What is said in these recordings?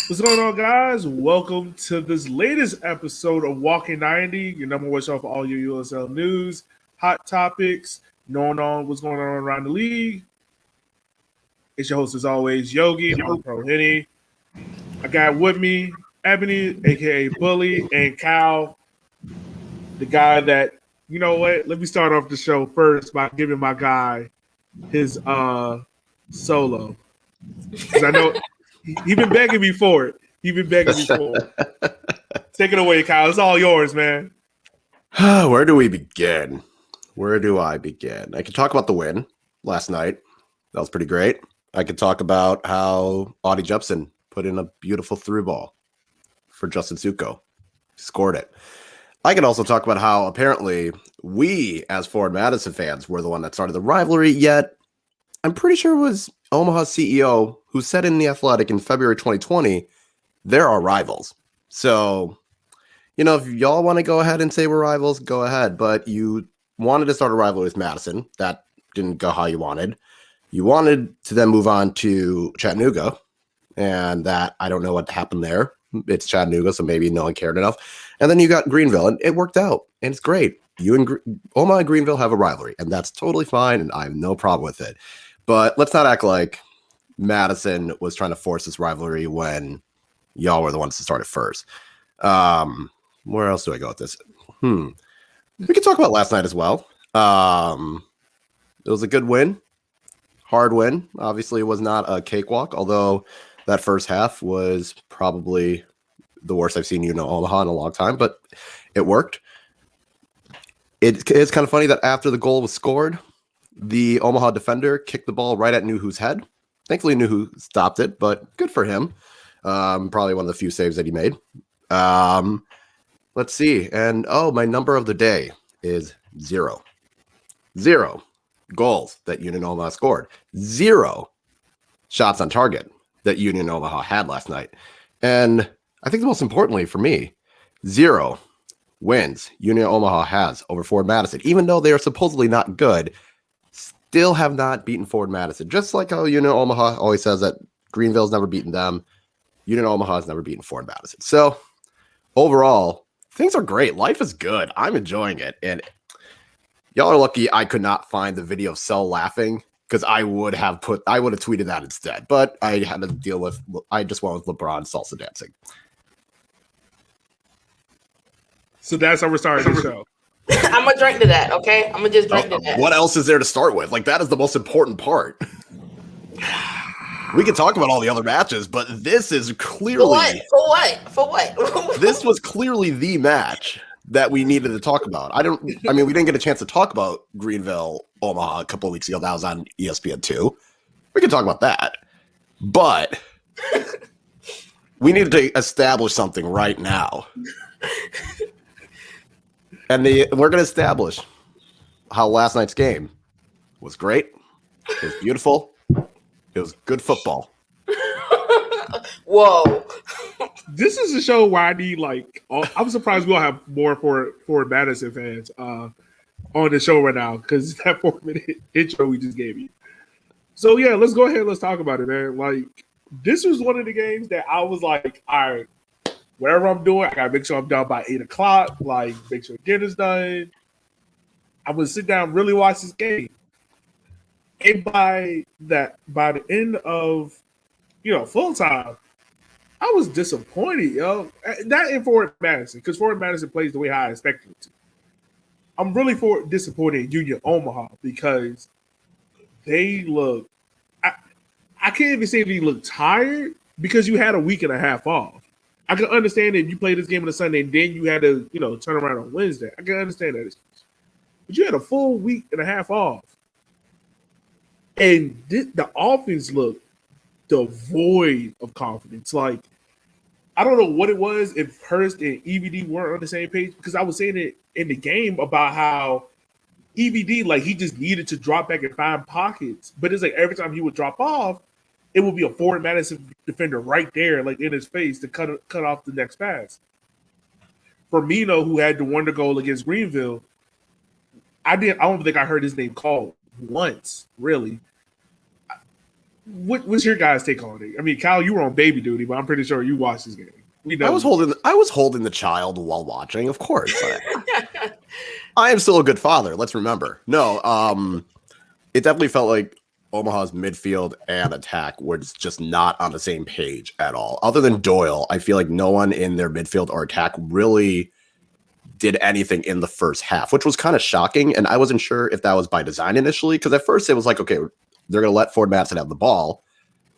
What's going on, guys? Welcome to this latest episode of Walking 90, your number one show for all your USL news, hot topics, knowing on what's going on around the league. It's your host, as always, Yogi, I'm Pro Henny. I got with me Ebony, aka Bully, and Kyle, the guy that, you know what? Let me start off the show first by giving my guy his solo. Because I know he been begging me for it. Take it away, Kyle. It's all yours, man. Where do we begin? Where do I begin? I could talk about the win last night. That was pretty great. I could talk about how Audie Jepson put in a beautiful through ball for Justin Succo. Scored it. I could also talk about how apparently we, as Forward Madison fans, were the one that started the rivalry, yet I'm pretty sure it was Omaha's CEO who said in The Athletic in February 2020, there are rivals. So, if y'all want to go ahead and say we're rivals, go ahead. But you wanted to start a rivalry with Madison. That didn't go how you wanted. You wanted to then move on to Chattanooga. And that, I don't know what happened there. It's Chattanooga, so maybe no one cared enough. And then you got Greenville, and it worked out. And it's great. You and Omaha and Greenville have a rivalry, and that's totally fine, and I have no problem with it. But let's not act like Madison was trying to force this rivalry when y'all were the ones to start it first. Where else do I go with this? We can talk about last night as well. It was a good win. Hard win. Obviously, it was not a cakewalk, although that first half was probably the worst I've seen Union Omaha in a long time, but it worked. It's kind of funny that after the goal was scored, the Omaha defender kicked the ball right at Nuhu's head. Thankfully, Nuhu stopped it, but good for him. Probably one of the few saves that he made. Let's see. And, my number of the day is 0. 0 goals that Union Omaha scored. 0 shots on target that Union Omaha had last night. And I think the most importantly for me, 0 wins Union Omaha has over Forward Madison. Even though they are supposedly not good, still have not beaten Forward Madison. Just like how Union Omaha always says that Greenville's never beaten them. Union Omaha has never beaten Forward Madison. So overall, things are great. Life is good. I'm enjoying it. And y'all are lucky I could not find the video of Cell laughing, because I would have tweeted that instead. But I had to deal with, I just went with LeBron salsa dancing. So that's how we're starting the show. I'm going to drink to that, okay? I'm going to just drink to that. What else is there to start with? Like, that is the most important part. We can talk about all the other matches, but this is clearly... For what? This was clearly the match that we needed to talk about. We didn't get a chance to talk about Greenville, Omaha a couple of weeks ago. That was on ESPN2. We can talk about that. But we needed to establish something right now. And we're going to establish how last night's game was great. It was beautiful. It was good football. Whoa. This is a show where I need, I'm surprised we'll have more Forward Madison fans on the show right now, because that 4-minute intro we just gave you. So, yeah, let's go ahead and let's talk about it, man. This was one of the games that I was like, all right, whatever I'm doing, I got to make sure I'm done by 8 o'clock, make sure dinner's done. I'm going to sit down and really watch this game. And by the end of, full time, I was disappointed, yo. Not in Forward Madison, because Forward Madison plays the way I expected it to. I'm really disappointed in Union Omaha, because they look – I can't even say they look tired, because you had a week and a half off. I can understand that you played this game on a Sunday and then you had to, turn around on Wednesday. I can understand that. But you had a full week and a half off. And the offense looked devoid of confidence. I don't know what it was, if Hurst and EVD weren't on the same page, because I was saying it in the game about how EVD, he just needed to drop back and find pockets. But it's every time he would drop off, it would be a Forward Madison defender right there, in his face to cut off the next pass. Firmino, who had the wonder goal against Greenville, I don't think I heard his name called once, really. What's your guys' take on it? I mean, Kyle, you were on baby duty, but I'm pretty sure you watched this game. I was holding the child while watching, of course. I am still a good father. Let's remember. No, it definitely felt like Omaha's midfield and attack were just not on the same page at all. Other than Doyle, I feel like no one in their midfield or attack really did anything in the first half, which was kind of shocking. And I wasn't sure if that was by design initially, because at first it was like, okay, they're going to let Forward Madison have the ball,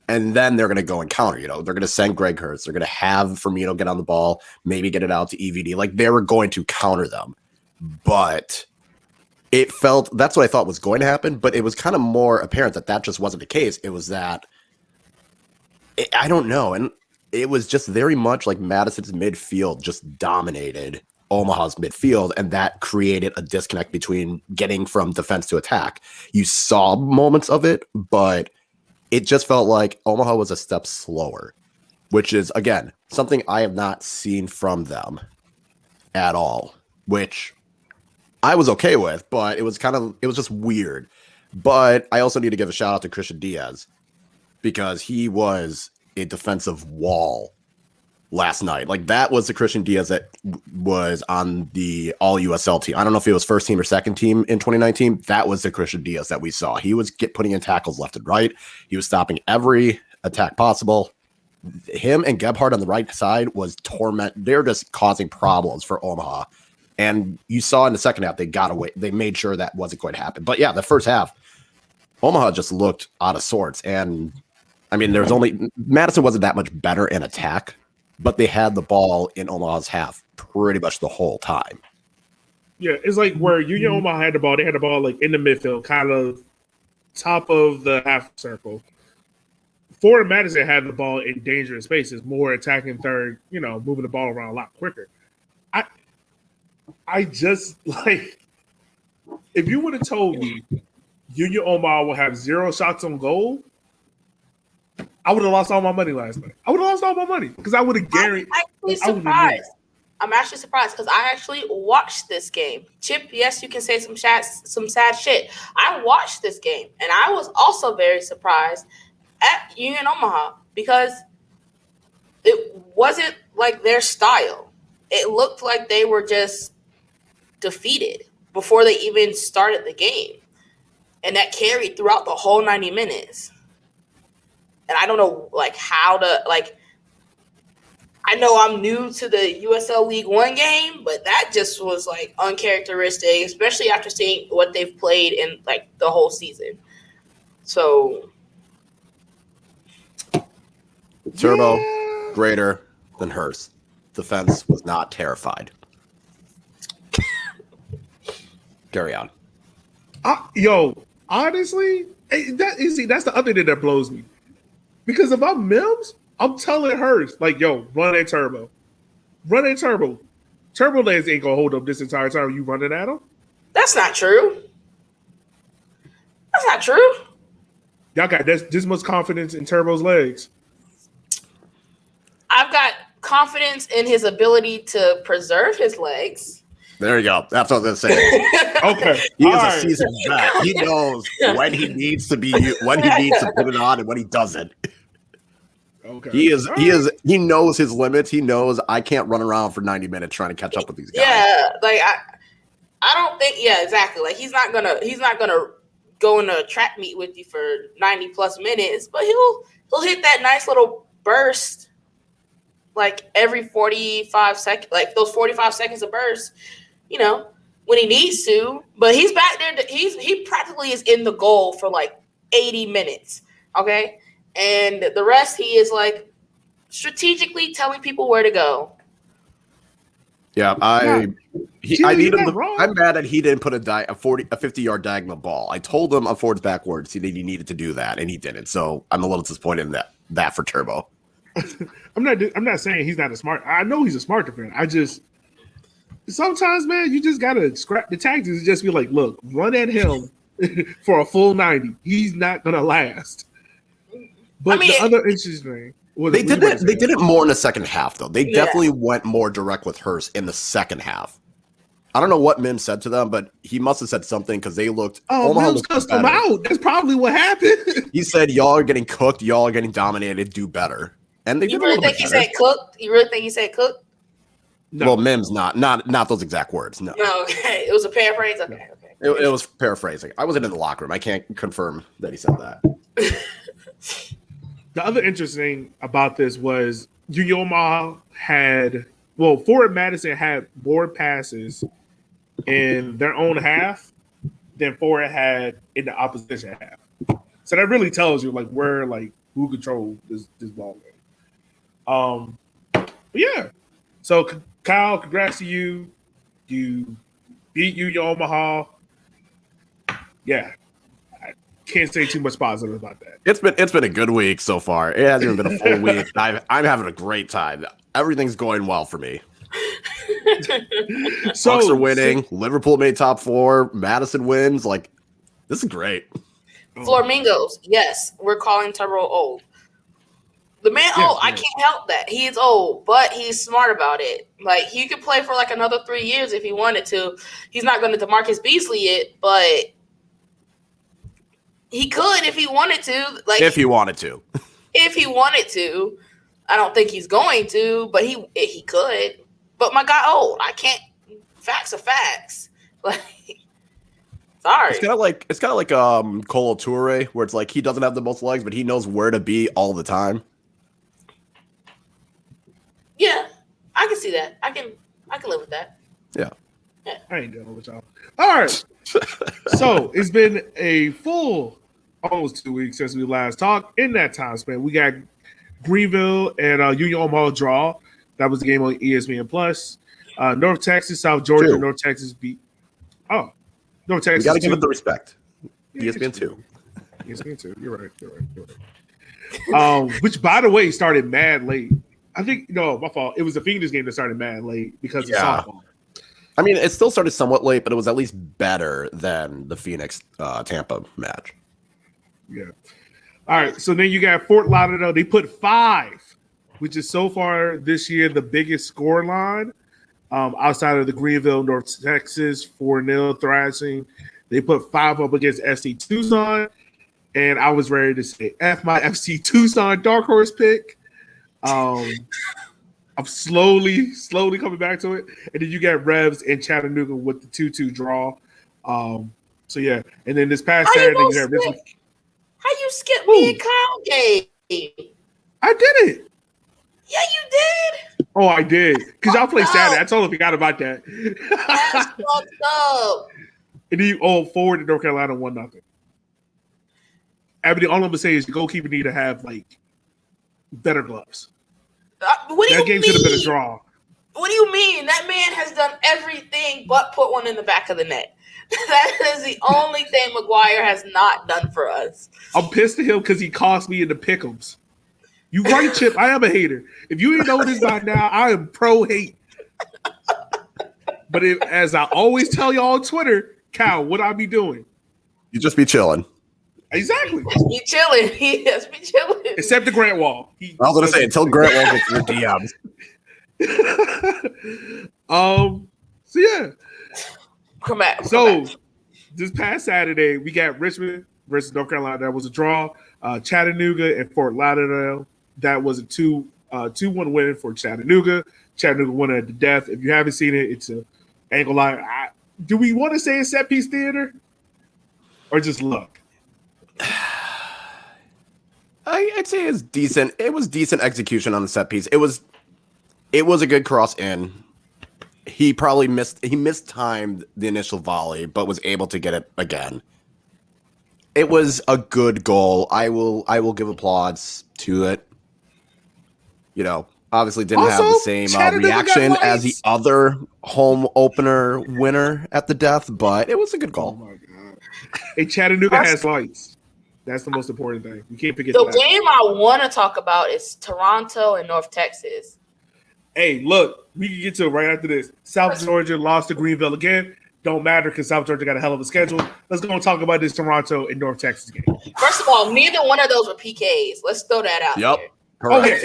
and then they're going to go and counter. They're going to send Greg Hurst. They're going to have Firmino get on the ball, maybe get it out to EVD. Like, they were going to counter them. But it felt, that's what I thought was going to happen, but it was kind of more apparent that just wasn't the case. It was that, I don't know, and it was just very much like Madison's midfield just dominated Omaha's midfield, and that created a disconnect between getting from defense to attack. You saw moments of it, but it just felt like Omaha was a step slower, which is, again, something I have not seen from them at all, which I was okay with, but it was just weird. But I also need to give a shout out to Christian Diaz, because he was a defensive wall last night. Like, that was the Christian Diaz that was on the all-USL team. I don't know if it was first team or second team in 2019. That was the Christian Diaz that we saw. He was putting in tackles left and right. He was stopping every attack possible. Him and Gebhardt on the right side was torment. They're just causing problems for Omaha. And you saw in the second half, they got away. They made sure that wasn't going to happen. But yeah, the first half, Omaha just looked out of sorts. And I mean, Madison wasn't that much better in attack, but they had the ball in Omaha's half pretty much the whole time. Yeah, it's like where Union Omaha had the ball. They had the ball like in the midfield, kind of top of the half circle. Forward Madison had the ball in dangerous spaces, more attacking third, moving the ball around a lot quicker. I just, like, if you would have told me Union Omaha will have 0 shots on goal, I would have lost all my money last night. I would have lost all my money because I would have guaranteed. I'm actually surprised because I actually watched this game. Chip, yes, you can say some sad shit. I watched this game, and I was also very surprised at Union Omaha because it wasn't like their style. It looked like they were just defeated before they even started the game. And that carried throughout the whole 90 minutes. And I don't know, I know I'm new to the USL League One game, but that just was, uncharacteristic, especially after seeing what they've played in, the whole season. So. Turbo, greater than Hurst. Defense was not terrified. Carry on. Honestly, that's the other thing that blows me. Because if I'm Mims, I'm telling Hurst, run that Turbo. Run that Turbo. Turbo legs ain't going to hold up this entire time you running at him. That's not true. That's not true. Y'all got this much confidence in Turbo's legs. I've got confidence in his ability to preserve his legs. There you go. That's what I was going to say. Okay. He is a seasoned vet. He knows when he needs to put it on and when he doesn't. Okay. He knows his limits. He knows I can't run around for 90 minutes trying to catch up with these guys. Yeah, I don't think exactly. He's not gonna go in a track meet with you for 90 plus minutes, but he'll hit that nice little burst every 45 seconds, those 45 seconds of burst, when he needs to. But he's back there. He practically is in the goal for 80 minutes. Okay. And the rest, he is strategically telling people where to go. Yeah, I need him. I'm mad that he didn't put a 50-yard diagonal ball. I told him on forwards backwards that he needed to do that, and he didn't. So I'm a little disappointed in that for Turbo. I'm not saying he's not a smart. I know he's a smart defender. I just sometimes, man, you just gotta scrap the tactics and just be like, look, run at him for a full 90. He's not gonna last. But the other interesting thing, they did it more in the second half, though. They definitely went more direct with Hurst in the second half. I don't know what Mims said to them, but he must have said something because they looked. Oh, Mims cussed them out. That's probably what happened. He said, "Y'all are getting cooked. Y'all are getting dominated. Do better." And they did. You really think he said cooked? You really think he said cooked? No. Well, Mims not those exact words. No. No. Okay, it was a paraphrase. Okay. It was paraphrasing. I wasn't in the locker room. I can't confirm that he said that. The other interesting about this was Union Omaha Forward Madison had more passes in their own half than Forward had in the opposition half. So that really tells you who controlled this ball game. But yeah. So Kyle, congrats to you. You beat Union Omaha. Yeah. I can't say too much positive about that. It's been a good week so far. It hasn't even been a full week. I'm having a great time. Everything's going well for me. Bucks are winning. Liverpool made top 4. Madison wins. This is great. Flamingos. Yes, we're calling Turbo old. The man old. I can't help that. He is old, but he's smart about it. He could play for another 3 years if he wanted to. He's not going to DeMarcus Beasley it, but he could if he wanted to. If he wanted to. If he wanted to. I don't think he's going to, but he could. But my guy old. I can't. Facts are facts. Sorry. It's kind of like Kolo Toure, where it's he doesn't have the most legs, but he knows where to be all the time. Yeah, I can see that. I can live with that. Yeah. I ain't dealing with y'all. All right. So it's been a full almost 2 weeks since we last talked. In that time span, we got Greenville and Union Omaha draw. That was the game on ESPN Plus. North Texas, South Georgia. 2. North Texas beat. Oh, North Texas. You got to give it the respect. ESPN 2. ESPN 2. You're right. Which, by the way, started mad late. I think my fault. It was the Phoenix game that started mad late because of softball. I mean, it still started somewhat late, but it was at least better than the Phoenix Tampa match. Yeah. All right. So then you got Fort Lauderdale. They put 5, which is so far this year the biggest score line outside of the Greenville, North Texas 4-0 thrashing. They put 5 up against FC Tucson, and I was ready to say F my FC Tucson dark horse pick. I'm slowly coming back to it. And then you got Revs in Chattanooga with the 2-2 draw. So yeah. And then this past Saturday, you got Richmond. How you skip me and Kyle game? I did it. Yeah, you did. Oh, I did. Because y'all play Saturday. I totally forgot about that. That's fucked up. And then Forward to North Carolina 1-0. Ebony, all I'm gonna say is the goalkeeper need to have better gloves. What do that you game mean? Should have been a draw. What do you mean? That man has done everything but put one in the back of the net. That is the only thing McGuire has not done for us. I'm pissed at him because he cost me in the pick'ems. You right, Chip. I am a hater. If you didn't know this by now, I am pro hate. But as I always tell y'all on Twitter, Cal, what I be doing? You just be chilling. Exactly. He chilling. He just be chilling. Except the Grant Wall. I was going to say, until Grant Wall gets your DMs. So yeah. Come back. This past Saturday, we got Richmond versus North Carolina. That was a draw. Chattanooga and Fort Lauderdale. That was a 2-1 win for Chattanooga. Chattanooga won at the death. If you haven't seen it, it's an angle line. Do we want to say a set piece theater or just luck? I'd say it's decent. It was decent execution on the set piece. It was a good cross in. He probably mistimed the initial volley, but was able to get it again. It was a good goal. I will give applause to it. Obviously didn't have the same reaction as the other home opener winner at the death, but it was a good goal. Oh my god! Hey, Chattanooga has lights. That's the most important thing. You can't forget the that. game I want to talk about is Toronto and North Texas. Hey, look, we can get to it right after this. South Georgia lost to Greenville again. Don't matter because South Georgia got a hell of a schedule. Let's go and talk about this Toronto and North Texas game. First of all, neither one of those were PKs. Let's throw that out there. Oh, yeah.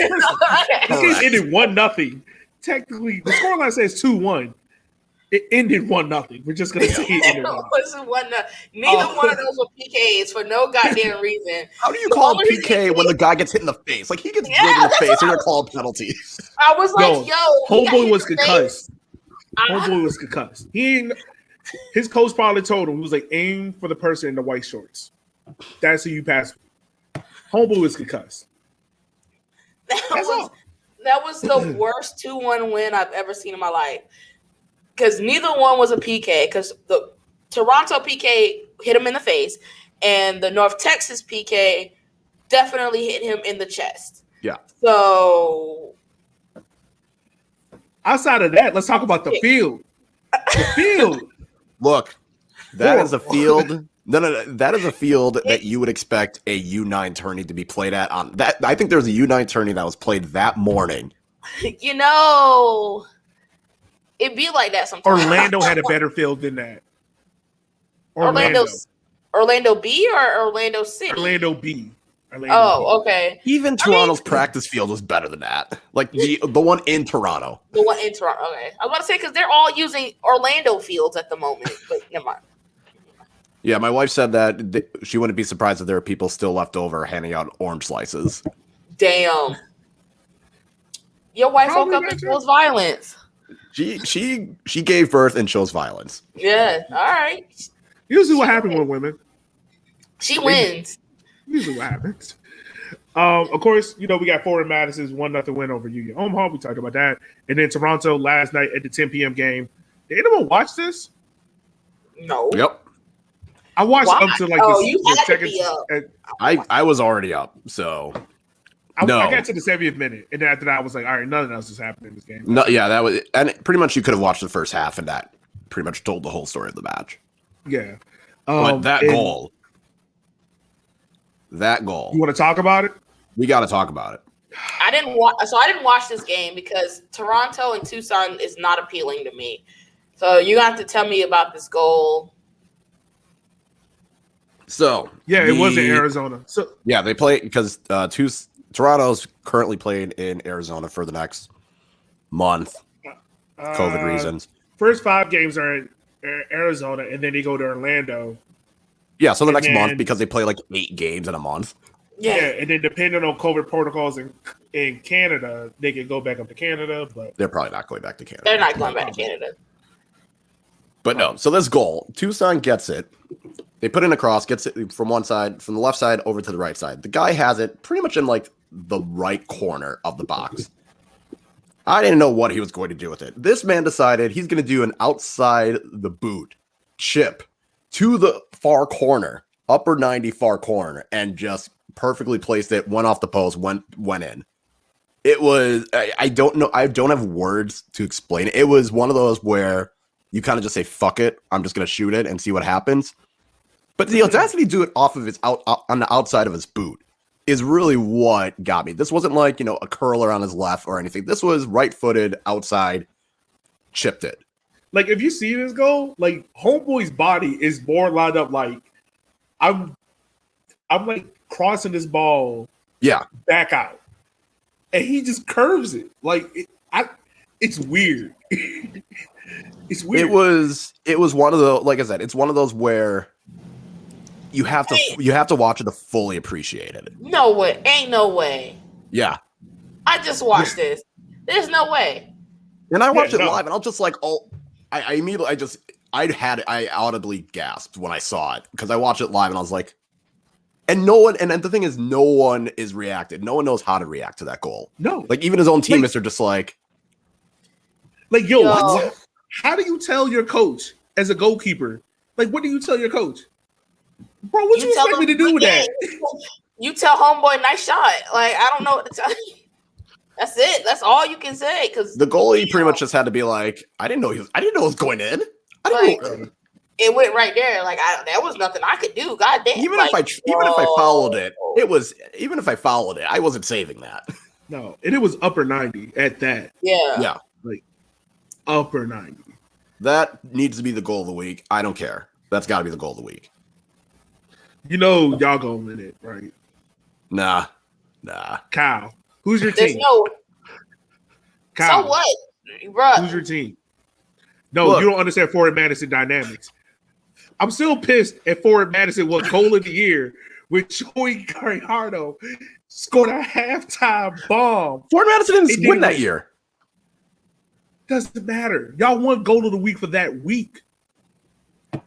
This game ended 1-0. Technically, the scoreline says 2-1. It ended 1-0. We're just gonna say it ended 1-0. Neither one of those were PKs for no goddamn reason. How do you call a PK when the guy gets hit in the face? Like he gets drilled in the face, you're gonna call a penalty. I was like, homeboy was concussed. Homeboy was concussed. His coach probably told him, he was like, aim for the person in the white shorts. That's who you pass. Homeboy was concussed. That was the worst 2-1 win I've ever seen in my life. Because neither one was a PK. Because the Toronto PK hit him in the face, and the North Texas PK definitely hit him in the chest. Yeah. So outside of that, let's talk about the field. The field. Look, that is a field. No. That is a field that you would expect a U9 tourney to be played at. On that, I think there was a U9 tourney that was played that morning. It'd be like that sometimes. Orlando had a better field than that. Orlando B or Orlando City? Orlando B. Okay. Even Toronto's practice field was better than that. Like the one in Toronto. The one in Toronto. Okay. I was about to say because they're all using Orlando fields at the moment, but never mind. Yeah, my wife said that she wouldn't be surprised if there are people still left over handing out orange slices. Damn. Your wife woke up and chose violence. She gave birth and chose violence. Yeah, all right. Usually what happens with women. She wins. Usually what happens. Of course, we got Forward Madison's 1-0 win over Union Omaha. We talked about that. And then Toronto last night at the 10 p.m. game. Did anyone watch this? No. Yep. I watched up to the second. I was already up, so I got to the 70th minute, and then after that, I was like, all right, nothing else is happening in this game. No, yeah, that was, and pretty much you could have watched the first half, and that pretty much told the whole story of the match. Yeah, but that goal. You want to talk about it? We got to talk about it. I didn't watch this game because Toronto and Tucson is not appealing to me. So you have to tell me about this goal. So it was in Arizona. So yeah, they play because Toronto's currently playing in Arizona for the next month, COVID reasons. First 5 games are in Arizona, and then they go to Orlando. Yeah, so the next month because they play like 8 games in a month. Yeah, and then depending on COVID protocols in Canada, they can go back up to Canada, but they're probably not going back to Canada. They're not going back to Canada. But no, so this goal, Tucson gets it. They put in a cross, gets it from one side, from the left side over to the right side. The guy has it pretty much in like the right corner of the box. I didn't know what he was going to do with it. This man decided he's going to do an outside the boot chip to the far corner, upper 90 far corner, and just perfectly placed it, went off the post, went in. It was, I don't know, I don't have words to explain it. It was one of those where you kind of just say, fuck it, I'm just going to shoot it and see what happens. But the audacity to do it off of his on the outside of his boot is really what got me. This wasn't like, a curler on his left or anything. This was right-footed, outside, chipped it. Like, if you see this goal, like, homeboy's body is more lined up like, I'm like crossing this ball back out. And he just curves it. Like, it's weird. It's weird. It was one of the, like I said, it's one of those where you have to watch it to fully appreciate it. No way. Ain't no way. Yeah. I just watched this. There's no way. And I watched it live, and I was just like, I immediately, I audibly gasped when I saw it, because I watched it live, and I was like, and no one, and the thing is, no one is reacted. No one knows how to react to that goal. No. Like, even his own teammates are just like, what? How do you tell your coach as a goalkeeper? Like, what do you tell your coach? Bro, what you expect me to do with that? You tell homeboy, nice shot. Like, I don't know what to tell you. That's it. That's all you can say. Because the goalie pretty much just had to be like, I didn't know it was going in. It went right there. Like, there was nothing I could do. God damn. Even if I followed it, even if I followed it, I wasn't saving that. No, and it was upper 90 at that. Yeah. Like upper 90. That needs to be the goal of the week. I don't care. That's got to be the goal of the week. Y'all gonna win it, right? Nah. Kyle, who's your team? No. Kyle, so what, bro? Who's your team? No, Look. you don't understand Forward Madison dynamics. I'm still pissed at Forward Madison won goal of the year with Joey Garrihardo scored a halftime bomb. Forward Madison didn't win that year. Doesn't matter. Y'all won goal of the week for that week.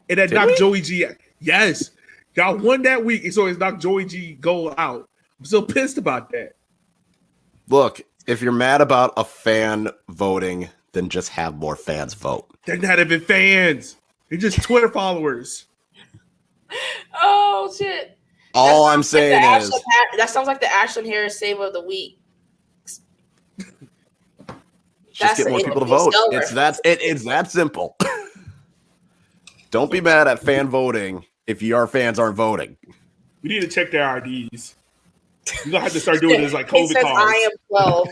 And that knocked Joey G. Yes. Y'all won that week, and so it's knocked Joey G goal out. I'm still pissed about that. Look, if you're mad about a fan voting, then just have more fans vote. They're not even fans. They're just Twitter followers. Oh, shit. All I'm saying is... That sounds like the Ashton Harris save of the week. Just get more people to vote. It's that simple. Don't be mad at fan voting if your fans aren't voting. We need to check their IDs. You're going to have to start doing this like COVID cards. I am 12.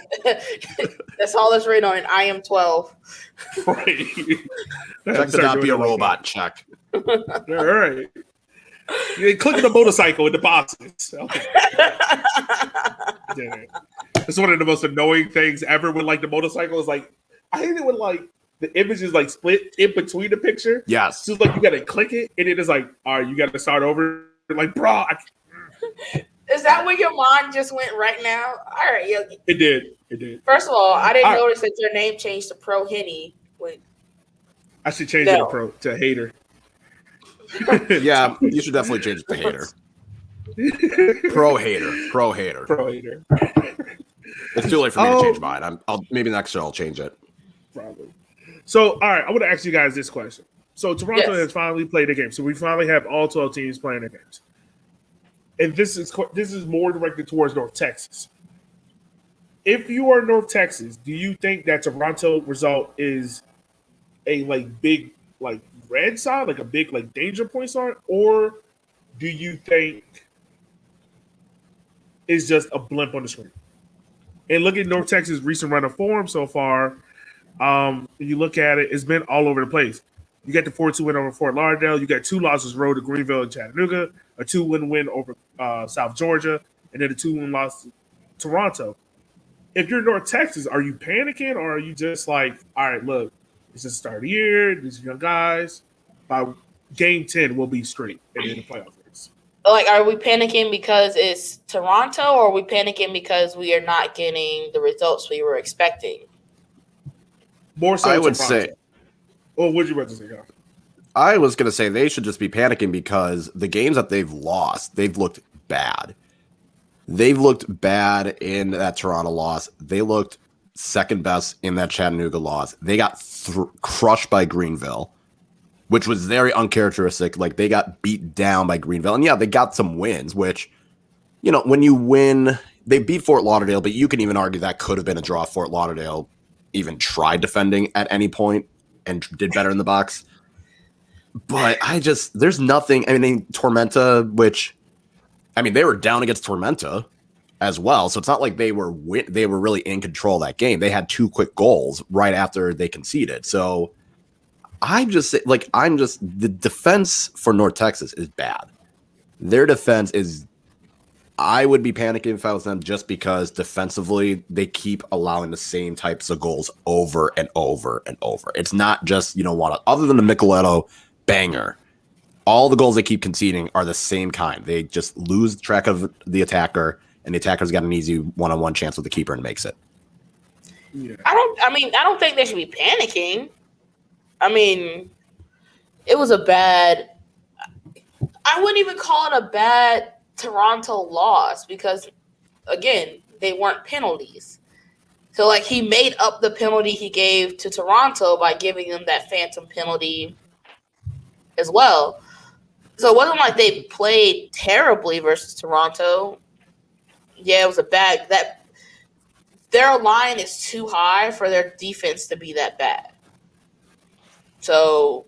That's all that's written on it. I am 12. Right. Check to not be a robot check. All right. You click the motorcycle in the boxes. Okay. Yeah. It's one of the most annoying things ever with like the motorcycle is like, I hate it when like the image is like split in between the picture. Yes. So it's like you got to click it and it is like, all right, you got to start over. Like, bro. Is that where your mind just went right now? All right, Yogi. It did. First of all, I didn't notice that your name changed to Pro Henny. I should change it to Hater. Yeah, you should definitely change it to Hater. Pro hater. It's too late for me to change mine. I'll maybe next year I'll change it. Probably. So, all right, I want to ask you guys this question. So, Toronto has finally played a game. So, we finally have all 12 teams playing their games. And this is more directed towards North Texas. If you are North Texas, do you think that Toronto result is a like big like red sign, like a big like danger point sign, or do you think it's just a blimp on the screen? And look at North Texas' recent run of form so far. You look at it, it's been all over the place. You got the 4-2 win over Fort Lauderdale. You got 2 losses road to Greenville and Chattanooga, a 2-win win over South Georgia, and then a 2-win loss to Toronto. If you're North Texas, are you panicking or are you just like, all right, look, it's the start of the year. These young guys, by game 10, we'll be straight and in the playoff race. Like, are we panicking because it's Toronto or are we panicking because we are not getting the results we were expecting? More so I would Toronto. say. Well, what did you about to say, Kyle? I was going to say they should just be panicking because the games that they've lost, they've looked bad. They've looked bad in that Toronto loss. They looked second best in that Chattanooga loss. They got crushed by Greenville, which was very uncharacteristic. Like, they got beat down by Greenville. And, yeah, they got some wins, which, you know, when you win, they beat Fort Lauderdale, but you can even argue that could have been a draw if Fort Lauderdale even tried defending at any point and did better in the box. But there's nothing. I mean, Tormenta, they were down against Tormenta as well. So it's not like they were really in control of that game. They had 2 quick goals right after they conceded. So the defense for North Texas is bad. Their defense is, I would be panicking if I was them just because defensively they keep allowing the same types of goals over and over and over. It's not just, other than the Micheletto banger, all the goals they keep conceding are the same kind. They just lose track of the attacker, and the attacker's got an easy one-on-one chance with the keeper and makes it. Yeah. I don't think they should be panicking. I mean, it was I wouldn't even call it a bad Toronto loss because, again, they weren't penalties. So, like, he made up the penalty he gave to Toronto by giving them that phantom penalty as well. So it wasn't like they played terribly versus Toronto. Yeah, it was their line is too high for their defense to be that bad. So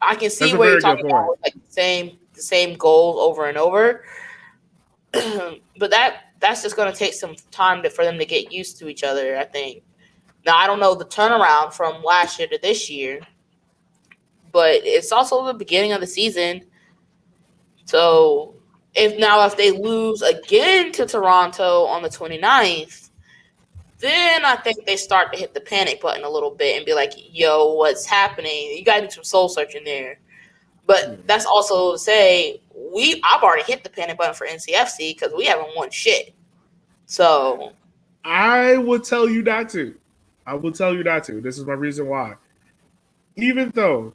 I can see where you're talking about like the same goals over and over. But that's just going to take some time for them to get used to each other, I think. Now, I don't know the turnaround from last year to this year, but it's also the beginning of the season. So if they lose again to Toronto on the 29th, then I think they start to hit the panic button a little bit and be like, yo, what's happening? You got to do some soul searching there. But that's also to say, I've already hit the panic button for NCFC because we haven't won shit. So I would tell you not to. This is my reason why. Even though,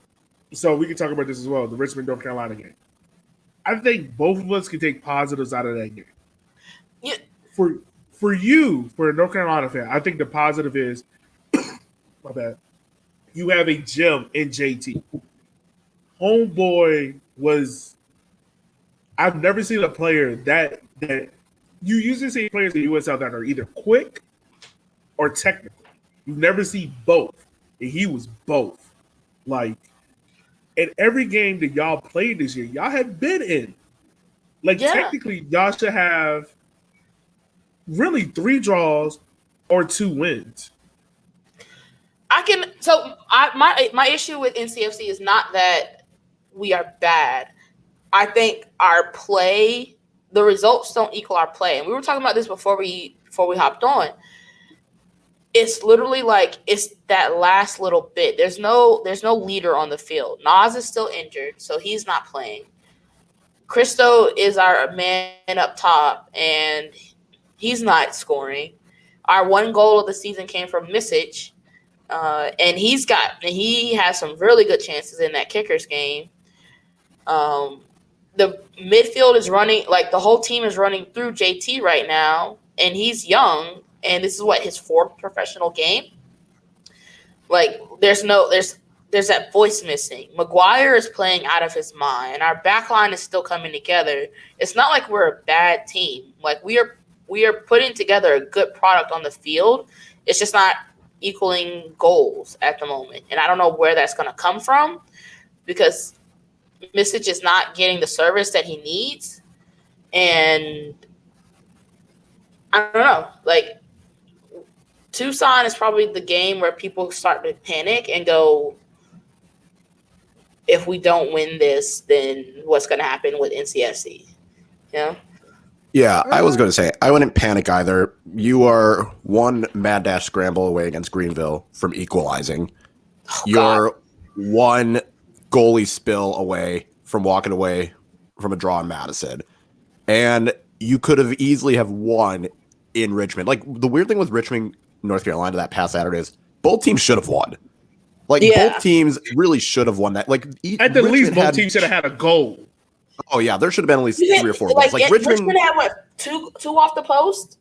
so we can talk about this as well, the Richmond, North Carolina game. I think both of us can take positives out of that game. Yeah. For you, for a North Carolina fan, I think the positive is, my bad, you have a gem in JT. Homeboy was, I've never seen a player that you usually see players in USL that are either quick or technical. You never see both. And he was both. Like, in every game that y'all played this year, y'all have been in. Like, technically, y'all should have really 3 draws or 2 wins. My issue with NCFC is not that we are bad. I think our play, the results don't equal our play. And we were talking about this before we hopped on. It's literally like it's that last little bit. There's no leader on the field. Nas is still injured, so he's not playing. Christo is our man up top, and he's not scoring. Our one goal of the season came from Misic, and he has some really good chances in that kickers game. The midfield is running, like the whole team is running through JT right now, and he's young, and this is his 4th professional game. Like there's that voice missing. Maguire is playing out of his mind. Our back line is still coming together. It's not like we're a bad team. Like we are putting together a good product on the field. It's just not equaling goals at the moment. And I don't know where that's going to come from because Misic is not getting the service that he needs. And I don't know. Like, Tucson is probably the game where people start to panic and go, if we don't win this, then what's going to happen with NCFC? Yeah. Yeah, I was going to say, I wouldn't panic either. You are one mad dash scramble away against Greenville from equalizing. You're one goalie spill away from walking away from a draw in Madison. And you could have easily have won in Richmond. Like, the weird thing with Richmond, North Carolina, that past Saturday is both teams should have won. Like, both teams really should have won that. Like, at the least, both teams should have had a goal. Oh, yeah, there should have been at least 3 or 4 goals. Like Richmond had, what, two off the post?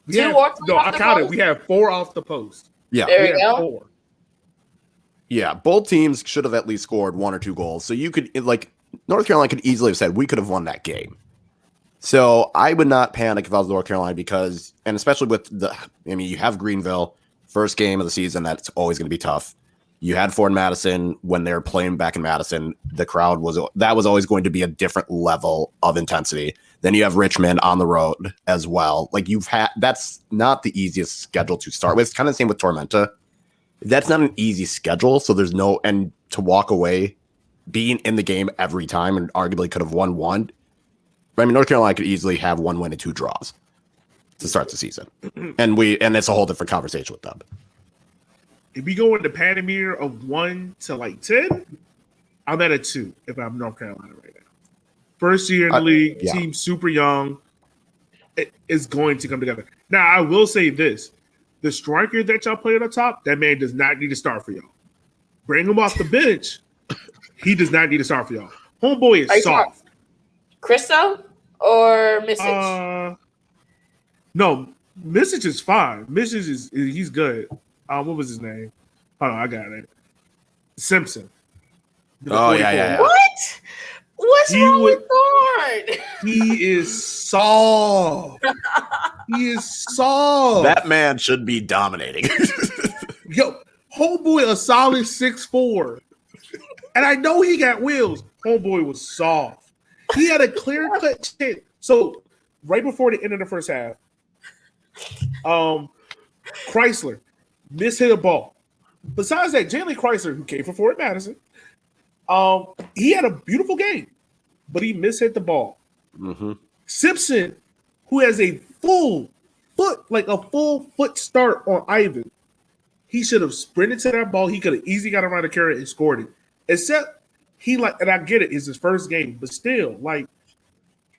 Yeah, I counted. We have 4 off the post. Yeah. There you go. 4. Yeah, both teams should have at least scored 1 or 2 goals. So you could, like, North Carolina could easily have said, we could have won that game. So I would not panic if I was North Carolina because, and especially with you have Greenville, first game of the season, that's always going to be tough. You had Forward Madison when they were playing back in Madison. The crowd was always going to be a different level of intensity. Then you have Richmond on the road as well. Like that's not the easiest schedule to start with. It's kind of the same with Tormenta. That's not an easy schedule. So there's and to walk away being in the game every time and arguably could have won 1. I mean, North Carolina could easily have 1 win and 2 draws to start the season. And it's a whole different conversation with them. If we go into panameter of 1 to like 10, I'm at a 2 if I'm North Carolina right now. First year in the league, team super young. It is going to come together. Now, I will say this. The striker that y'all played up top, that man does not need to start for y'all. Bring him off the bench. He does not need to start for y'all. Homeboy is soft. Christo or Misic? No, Misic is fine. Misic he's good. What was his name? Hold on, I got it. Simpson. Oh, yeah. What? What's wrong with Thorne? He is soft. That man should be dominating. Yo, homeboy a solid 6'4". And I know he got wheels. Homeboy was soft. He had a clear-cut chin. So, right before the end of the first half, Chrysler mishit a ball. Besides that, Jalen Chrysler, who came from Forward Madison, he had a beautiful game, but he mishit the ball. Mm-hmm. Simpson, who has a full full foot start on Ivan. He should have sprinted to that ball. He could have easily got around the carrot and scored it. Except and I get it, it's his first game, but still,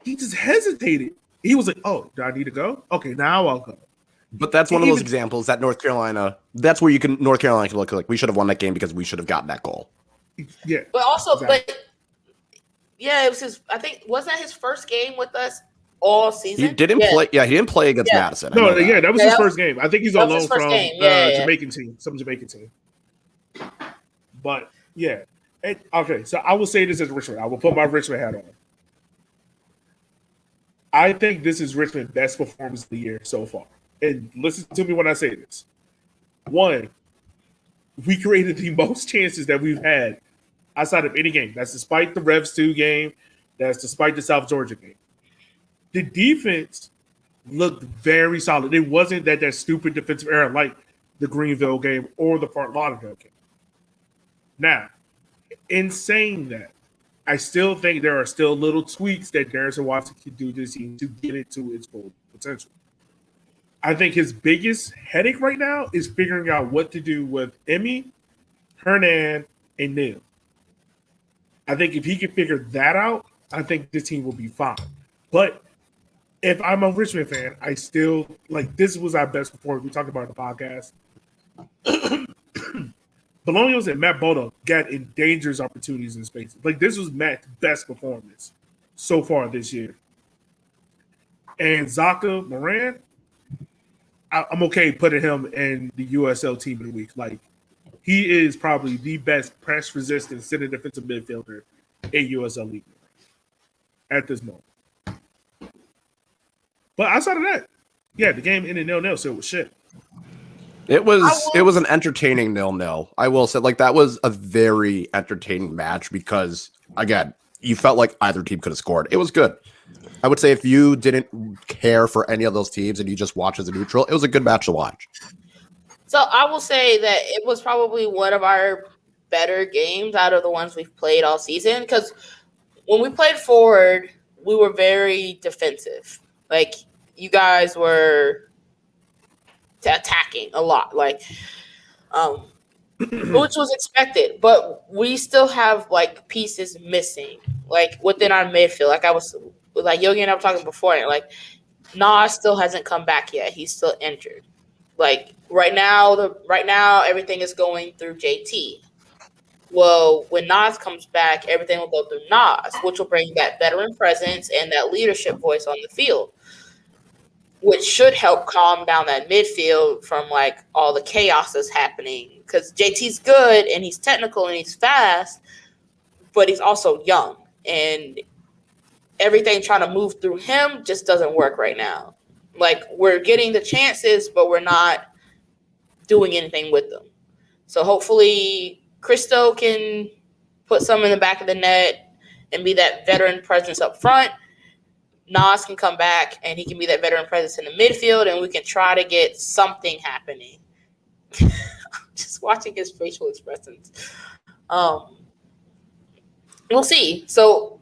he just hesitated. He was like, "Oh, do I need to go? Okay, now I'll go." But that's one of those examples that North Carolina can look like we should have won that game because we should have gotten that goal. Yeah. But also, exactly. It was I think, wasn't that his first game with us all season? He didn't play. Yeah, he didn't play against Madison. No, that was his first game. I think he's on loan from Jamaican team, some Jamaican team. But yeah. Okay, so I will say this as Richmond. I will put my Richmond hat on. I think this is Richmond's best performance of the year so far. And listen to me when I say this. One, we created the most chances that we've had outside of any game. That's despite the Revs 2 game. That's despite the South Georgia game. The defense looked very solid. It wasn't that stupid defensive error like the Greenville game or the Fort Lauderdale game. Now, in saying that, I still think there are still little tweaks that Darrison Watson can do this team to get it to its full potential. I think his biggest headache right now is figuring out what to do with Emmy, Hernan, and Neil. I think if he can figure that out, I think this team will be fine. But if I'm a Richmond fan, I still this was our best performance. We talked about it on the podcast. Bologna's and Matt Bono got in dangerous opportunities in spaces. This was Matt's best performance so far this year. And Zaka Moran, I'm okay putting him in the USL team of the week. He is probably the best press-resistant center defensive midfielder in USL League at this moment. But outside of that, the game ended 0-0, so it was shit. It was an entertaining 0-0. I will say, that was a very entertaining match because, again, you felt like either team could have scored. It was good. I would say if you didn't care for any of those teams and you just watch as a neutral, it was a good match to watch. So I will say that it was probably one of our better games out of the ones we've played all season because when we played Forward, we were very defensive. You guys were attacking a lot, which was expected, but we still have pieces missing, within our midfield. I was Yogi and I were talking before, Nas still hasn't come back yet. He's still injured. Right now, everything is going through JT. Well, when Nas comes back, everything will go through Nas, which will bring that veteran presence and that leadership voice on the field, which should help calm down that midfield from all the chaos that's happening. Because JT's good and he's technical and he's fast, but he's also young. And everything trying to move through him just doesn't work right now. We're getting the chances, but we're not doing anything with them. So hopefully Christo can put some in the back of the net and be that veteran presence up front. Nas can come back and he can be that veteran presence in the midfield and we can try to get something happening. Just watching his facial expressions. We'll see. So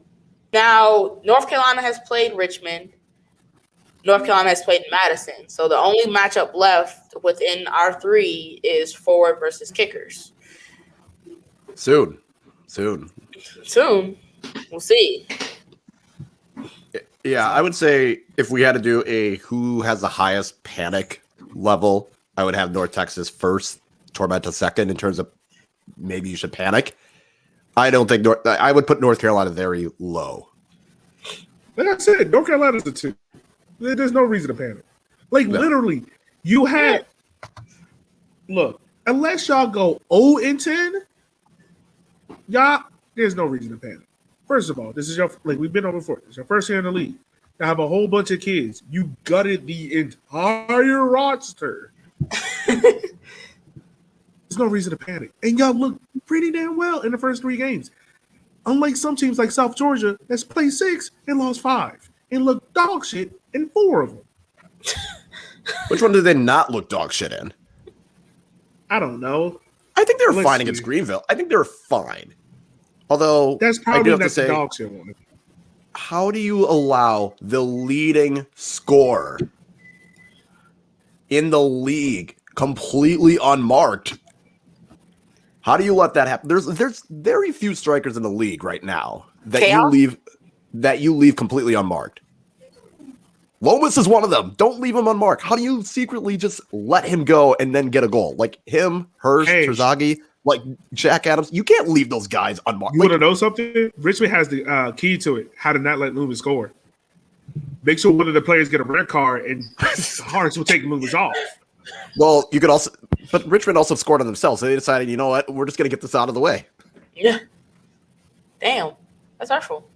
now North Carolina has played Richmond. North Carolina has played Madison. So the only matchup left within our three is Forward versus Kickers. Soon. We'll see. Yeah, I would say if we had to do a who has the highest panic level, I would have North Texas first, Tormenta second in terms of maybe you should panic. I don't think I would put North Carolina very low. Like I said, North Carolina's the 2. There's no reason to panic. Literally, you had look, unless y'all go 0-10, y'all, there's no reason to panic. First of all, this is your we've been over before. It's your first year in the league. You have a whole bunch of kids. You gutted the entire roster. There's no reason to panic. And y'all look pretty damn well in the first 3 games. Unlike some teams like South Georgia that's played 6 and lost 5 and looked dog shit in 4 of them. Which one did they not look dog shit in? I don't know. I think they were fine against Greenville. I think they were fine. Although that's probably not the dog shit one. How do you allow the leading scorer in the league, completely unmarked. How do you let that happen? There's very few strikers in the league right now that you leave completely unmarked. Lomas is one of them. Don't leave him unmarked. How do you secretly just let him go and then get a goal? Like him, Hurst, Terzaghi, like Jack Adams. You can't leave those guys unmarked. You want to know something? Richmond has the key to it. How to not let Loomis score. Make sure one of the players get a red card and Hearts will take Loomis off. Well, you could also, but Richmond also scored on themselves. So they decided, you know what? We're just going to get this out of the way. Yeah. Damn. That's hurtful.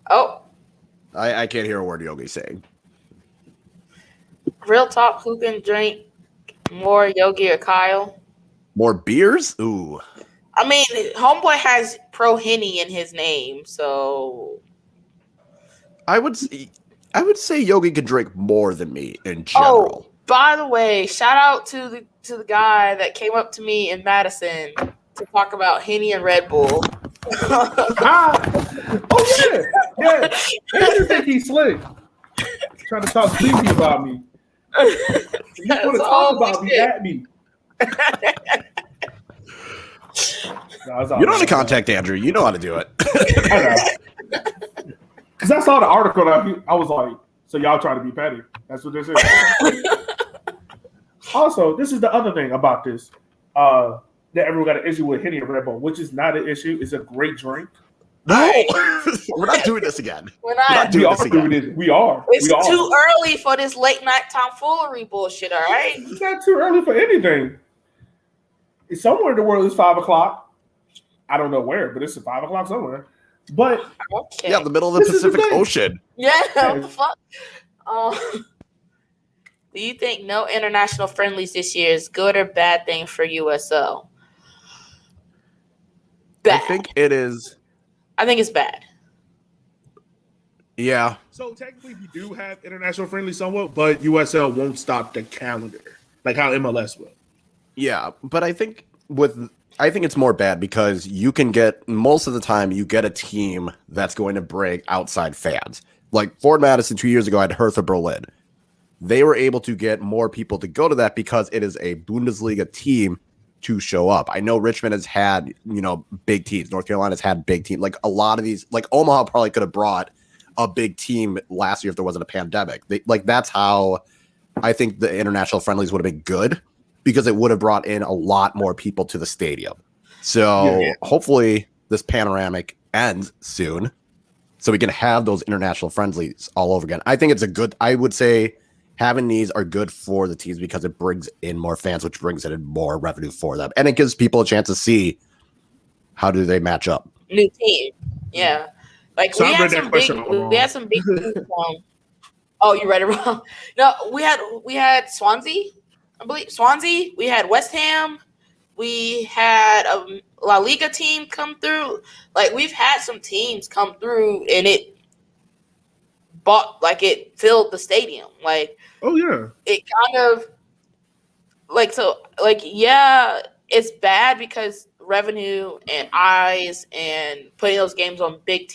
Oh. I can't hear a word Yogi's saying. Real talk, who can drink more, Yogi or Kyle? More beers? Ooh. I mean, homeboy has Pro Henny in his name, so I would say Yogi can drink more than me in general. Oh, by the way, shout out to the guy that came up to me in Madison to talk about Henny and Red Bull. Oh yeah. Andrew think he's slick. Trying to talk sleepy about me. You want to talk about me at me. You know how to contact Andrew. You know how to do it. I know. Because I saw the article and I was like, so y'all trying to be petty. That's what this is. Also, this is the other thing about this. That everyone got an issue with Henny and Red Bull, which is not an issue. It's a great drink. No, we're not doing this again. We're not doing this again. We are. It's too early for this late night tomfoolery bullshit, all right? It's not too early for anything. It's somewhere in the world it's 5 o'clock. I don't know where, but it's at 5 o'clock somewhere. But okay. Yeah, the middle of the Pacific Ocean. Yeah, what the fuck? Do you think no international friendlies this year is good or bad thing for USL? Bad. I think it is. I think it's bad. Yeah. So technically, we do have international friendly somewhat, but USL won't stop the calendar like how MLS will. Yeah, but I think it's more bad because you can get most of the time you get a team that's going to bring outside fans. Like Forward Madison 2 years ago had Hertha Berlin. They were able to get more people to go to that because it is a Bundesliga team to show up. I know Richmond has had, big teams. North Carolina's had big teams. Like a lot of these, like Omaha probably could have brought a big team last year if there wasn't a pandemic. That's how I think the international friendlies would have been good because it would have brought in a lot more people to the stadium. So hopefully this panoramic ends soon so we can have those international friendlies all over again. I think it's I would say having these are good for the teams because it brings in more fans, which brings in more revenue for them. And it gives people a chance to see how do they match up. New team. Yeah. Like so we had some big oh, you read it wrong. No, we had Swansea, I believe. Swansea, we had West Ham, we had a La Liga team come through. Like we've had some teams come through and it filled the stadium. Like oh yeah. It kind of it's bad because revenue and eyes and putting those games on big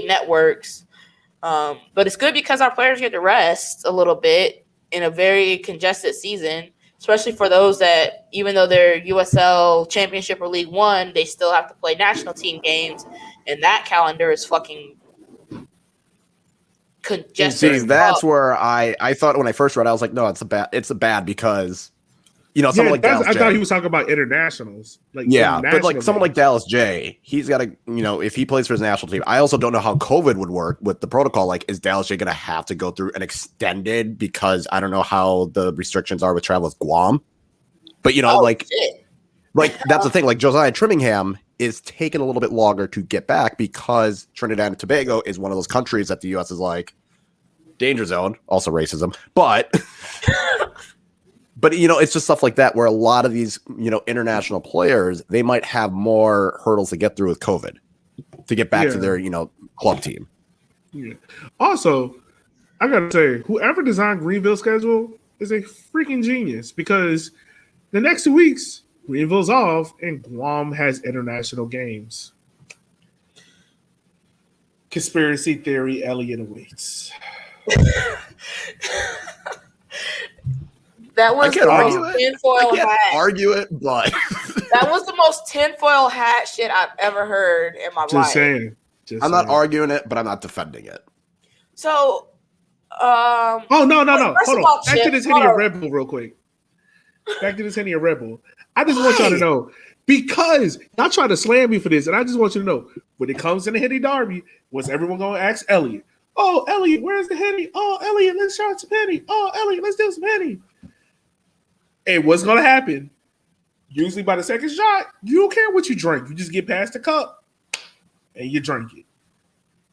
networks. But it's good because our players get to rest a little bit in a very congested season, especially for those that, even though they're USL Championship or League One, they still have to play national team games, and that calendar is fucking congested. See, that's where I thought when I first read it, I was like, no, it's a bad because someone like Dallas I thought he was talking about internationals. But like someone like Dallas J, he's got to, if he plays for his national team. I also don't know how COVID would work with the protocol. Like, is Dallas J going to have to go through an extended because I don't know how the restrictions are with travel with Guam. But that's the thing. Like Josiah Trimmingham is taking a little bit longer to get back because Trinidad and Tobago is one of those countries that the U.S. is like danger zone, also racism, but. But, it's just stuff like that where a lot of these, international players, they might have more hurdles to get through with COVID to get back to their, club team. Yeah. Also, I got to say, whoever designed Greenville's schedule is a freaking genius because the next 2 weeks, Greenville's off and Guam has international games. Conspiracy theory, Elliot awaits. That was I can't the argue most it. tinfoil I can't hat. argue it, but That was the most tinfoil hat shit I've ever heard in my Just life. saying. I'm not arguing it, but I'm not defending it. So, Oh, no. First Hold of on. all, Back to Chip, this hold Henny and on. Red Bull real quick. Back to this Henny and Red Bull. I just want y'all to know, because y'all try to slam me for this, and I just want you to know, when it comes to the Henny Derby, was everyone going to ask Elliot, oh, Elliot, where's the Henny? Oh, Elliot, let's shot some Henny. Oh, Elliot, let's do some Henny. And what's going to happen? Usually by the second shot, you don't care what you drink. You just get past the cup, and you drink it.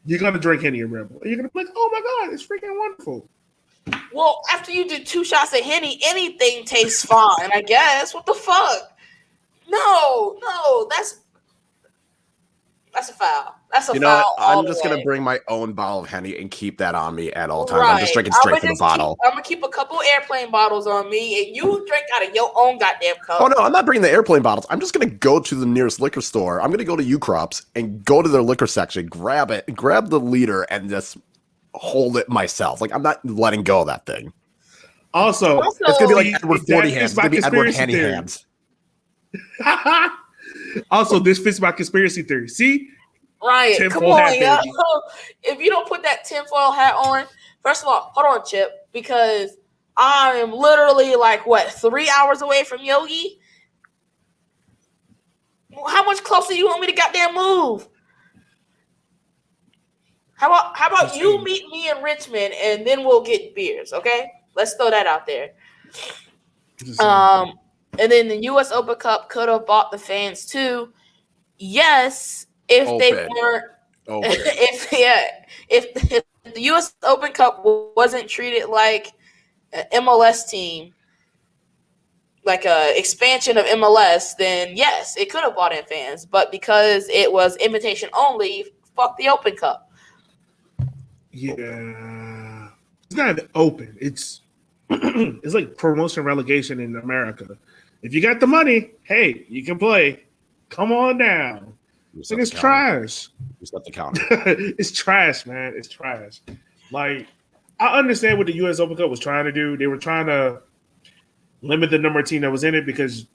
You're going to drink Henny and Red Bull. And you're going to be like, oh, my God, it's freaking wonderful. Well, after you do 2 shots of Henny, anything tastes fine, I guess. What the fuck? No, that's a foul. That's a You know foul. what? I'm just going to bring my own bottle of Henny and keep that on me at all times. Right. I'm just drinking straight from the bottle. I'm going to keep a couple airplane bottles on me, and you drink out of your own goddamn cup. Oh, no, I'm not bringing the airplane bottles. I'm just going to go to the nearest liquor store. I'm going to go to U-Crops and go to their liquor section, grab the liter, and just hold it myself. Like, I'm not letting go of that thing. Also It's going to be like Edward 40 hands. It's going to be Edward Henny theory. hands. Also, this fits my conspiracy theory. See? Ryan, Tinfoil come on, hat, yo. baby. If you don't put that tinfoil hat on, first of all, hold on, Chip, because I am literally 3 hours away from Yogi? How much closer you want me to goddamn move? How about you meet me in Richmond and then we'll get beers, okay? Let's throw that out there. And then the U.S. Open Cup could have bought the fans too. Yes, if they weren't. If the U.S. Open Cup wasn't treated like an MLS team, like a expansion of MLS, then yes, it could have bought in fans. But because it was invitation only, fuck the Open Cup. Yeah, it's not open. It's it's like promotion relegation in America. If you got the money, hey, you can play. Come on down. It's trash. Just let the counter. It's trash, man. It's trash. Like, I understand what the U.S. Open Cup was trying to do. They were trying to limit the number of teams that was in it because,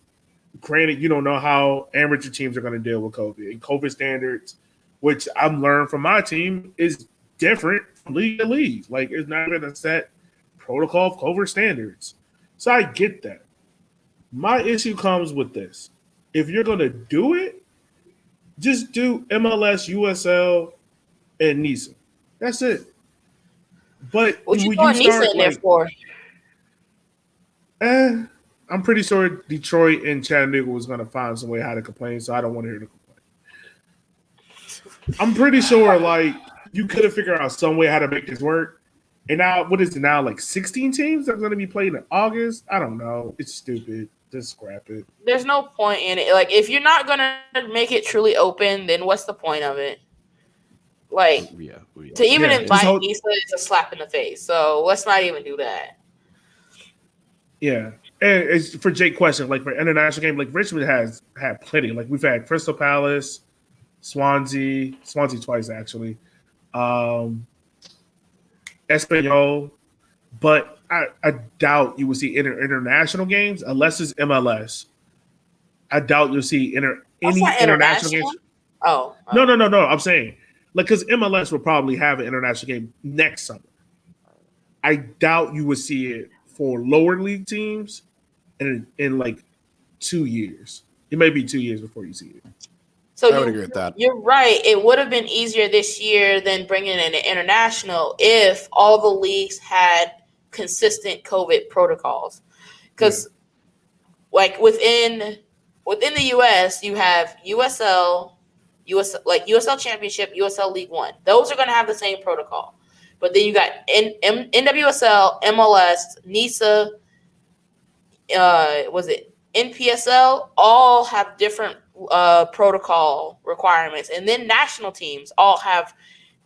granted, you don't know how amateur teams are going to deal with COVID. And COVID standards, which I've learned from my team, is different from league to league. Like, it's not even a set protocol of COVID standards. So I get that. My issue comes with this. If you're going to do it, just do MLS, USL, and NISA. That's it. But what you doing NISA in there for? I'm pretty sure Detroit and Chattanooga was going to find some way how to complain, so I don't want to hear the complaint. I'm pretty sure, you could have figured out some way how to make this work. And now, what is it now? 16 teams that are going to be playing in August? I don't know. It's stupid. Just scrap it. There's no point in it. If you're not going to make it truly open, then what's the point of it? To even invite NISA is a slap in the face. So let's not even do that. Yeah. And it's for Jake question, for international game, Richmond has had plenty. We've had Crystal Palace, Swansea twice actually, Espanyol, but I doubt you will see international games unless it's MLS. I doubt you'll see any international games. Oh. No. I'm saying, because MLS will probably have an international game next summer. I doubt you would see it for lower league teams in 2 years. It may be 2 years before you see it. So I would agree with that. You're right. It would have been easier this year than bringing in an international if all the leagues had consistent COVID protocols. Because, within the U.S., you have USL Championship, USL League One. Those are going to have the same protocol. But then you got NWSL, MLS, NISA, NPSL, all have different protocol requirements. And then national teams all have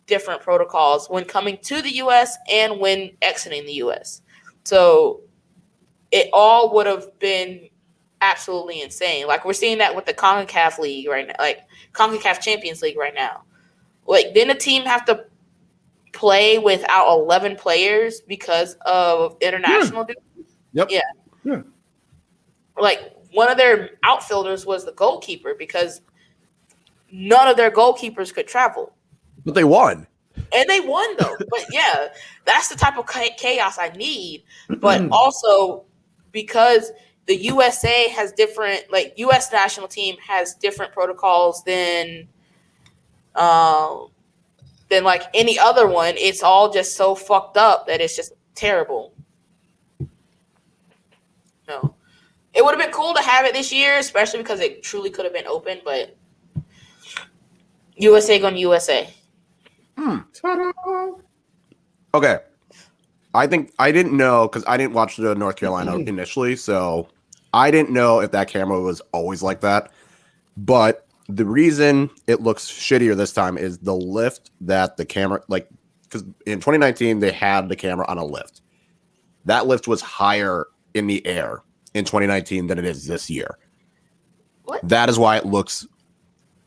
different protocols when coming to the U.S. and when exiting the U.S. So it all would have been absolutely insane. We're seeing that with the CONCACAF League right now, CONCACAF Champions League right now. Then a team have to play without 11 players because of international duty. Yep. Yeah. Yeah. Like, one of their outfielders was the goalkeeper because none of their goalkeepers could travel. But they won. And they won, though. But, yeah, that's the type of chaos I need. But also because the USA has different, like, U.S. national team has different protocols than like any other one. It's all just so fucked up that it's just terrible. No. It would have been cool to have it this year, especially because it truly could have been open, but USA going USA. Okay. I think I didn't know because I didn't watch the North Carolina initially, so I didn't know if that camera was always like that. But the reason it looks shittier this time is the lift that the camera, like, because in 2019 they had the camera on a lift. That lift was higher in the air in 2019 than it is this year. What? That is why it looks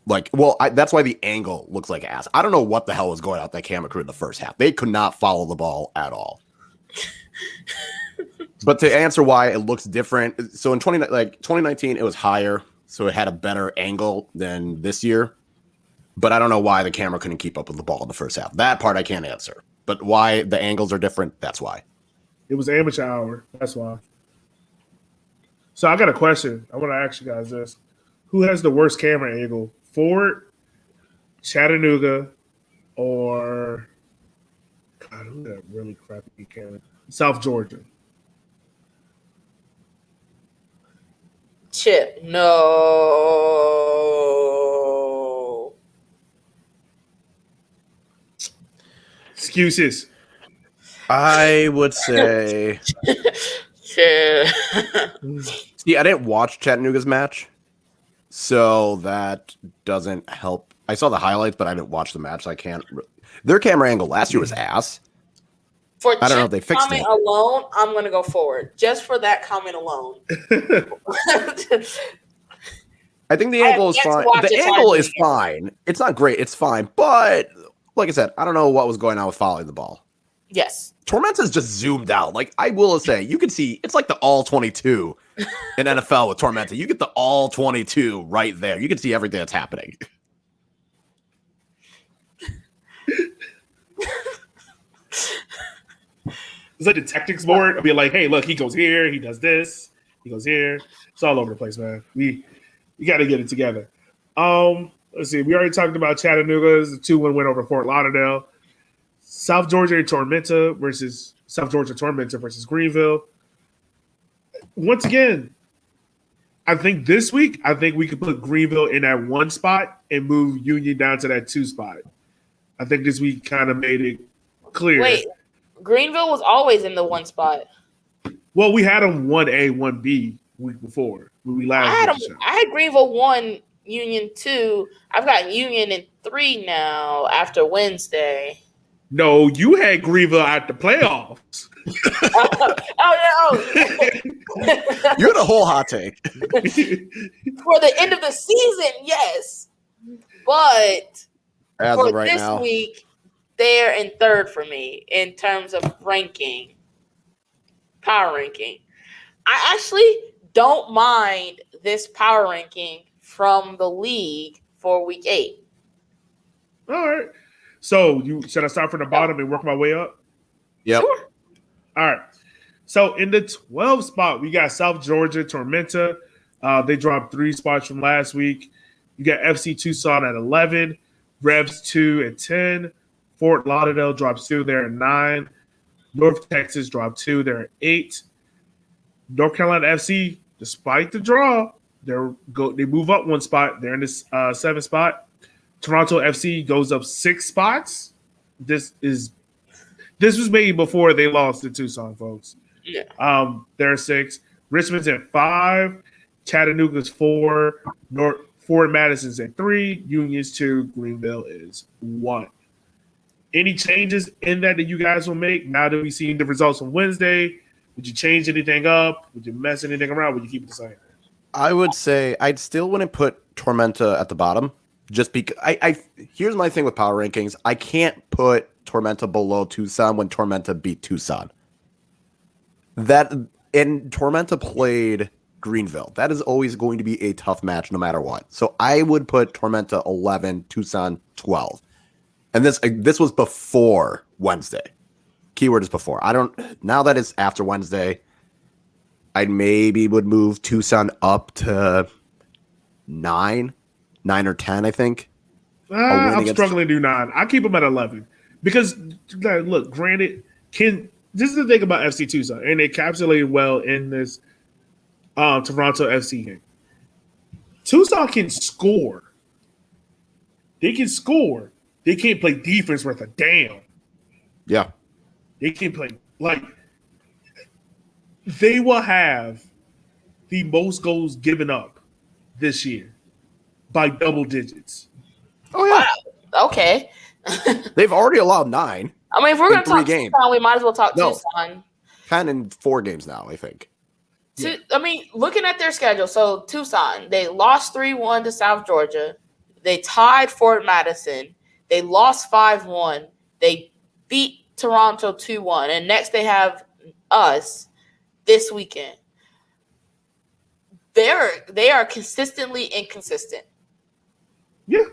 like, well, that's why the angle looks like ass. I don't know what the hell was going on with that camera crew in the first half. They could not follow the ball at all. But to answer why it looks different, so in 2019 it was higher, so it had a better angle than this year. But I don't know why the camera couldn't keep up with the ball in the first half. That part I can't answer. But why the angles are different, that's why. It was amateur hour. That's why. So I got a question. I want to ask you guys this. Who has the worst camera angle? Forward, Chattanooga, or God, who had really crappy camera? South Georgia. Chip, no. Excuses. I would say. Chip. See, I didn't watch Chattanooga's match, so that doesn't help. I saw the highlights, but I didn't watch the match, so I can't. Their camera angle last year was ass. For I don't know if they fixed comment it. alone, I'm going to go forward. Just for that comment alone. I think the angle is fine. The angle is fine. It's not great. It's fine. But like I said, I don't know what was going on with following the ball. Yes. Tormenta's just zoomed out. Like, I will say, you can see it's like the all 22 in NFL with Tormenta. You get the all 22 right there. You can see everything that's happening. It's like the tactics board. I'll be like, hey, look, he goes here, he does this, he goes here. It's all over the place, man. You got to get it together. Let's see. We already talked about Chattanooga's 2-1 win over Fort Lauderdale. South Georgia Tormenta versus Greenville. Once again, I think this week, we could put Greenville in that 1 spot and move Union down to that 2 spot. I think this week kind of made it clear. Wait, Greenville was always in the 1 spot. Well, we had them 1A, 1B week before. When we I had Greenville 1, Union 2. I've got Union in 3 now after Wednesday. No, you had Greenville at the playoffs. You had a whole hot take. For the end of the season, yes. But as for of right this now, week, they're in 3rd for me in terms of ranking, power ranking. I actually don't mind this power ranking from the league for week 8. All right. So should I start from the bottom and work my way up? Yep. Sure. All right. So in the 12th spot, we got South Georgia Tormenta. They dropped 3 spots from last week. You got FC Tucson at 11, Revs 2 at 10, Fort Lauderdale drops 2, they're at 9, North Texas dropped 2, they're at 8. North Carolina FC, despite the draw, they move up 1 spot. They're in this 7th spot. Toronto FC goes up 6 spots. This was made before they lost to Tucson, folks. Yeah. They're 6. Richmond's at 5. Chattanooga's 4. Forward Madison's at 3. Union's 2. Greenville is 1. Any changes in that you guys will make now that we've seen the results on Wednesday? Would you change anything up? Would you mess anything around? Would you keep it the same? I would say I still wouldn't put Tormenta at the bottom. Just because here's my thing with power rankings. I can't put Tormenta below Tucson when Tormenta beat Tucson. That And Tormenta played Greenville. That is always going to be a tough match no matter what. So I would put Tormenta 11, Tucson 12. And this was before Wednesday. Keyword is before. Now that it's after Wednesday, I maybe would move Tucson up to 9 or 10, I think. I'm struggling to do 9. I keep them at 11 because look, granted, this is the thing about FC Tucson, and they encapsulated well in this Toronto FC game. Tucson can score. They can score. They can't play defense worth a damn. Yeah. They can play they will have the most goals given up this year by double digits. Oh yeah. Wow. Okay. They've already allowed 9. I mean, if we're going to talk games. Tucson, we might as well talk Tucson. 10 in 4 games now, I think. I mean, looking at their schedule, so Tucson, they lost 3-1 to South Georgia. They tied Forward Madison. They lost 5-1. They beat Toronto 2-1. And next they have us this weekend. They are consistently inconsistent. Yeah.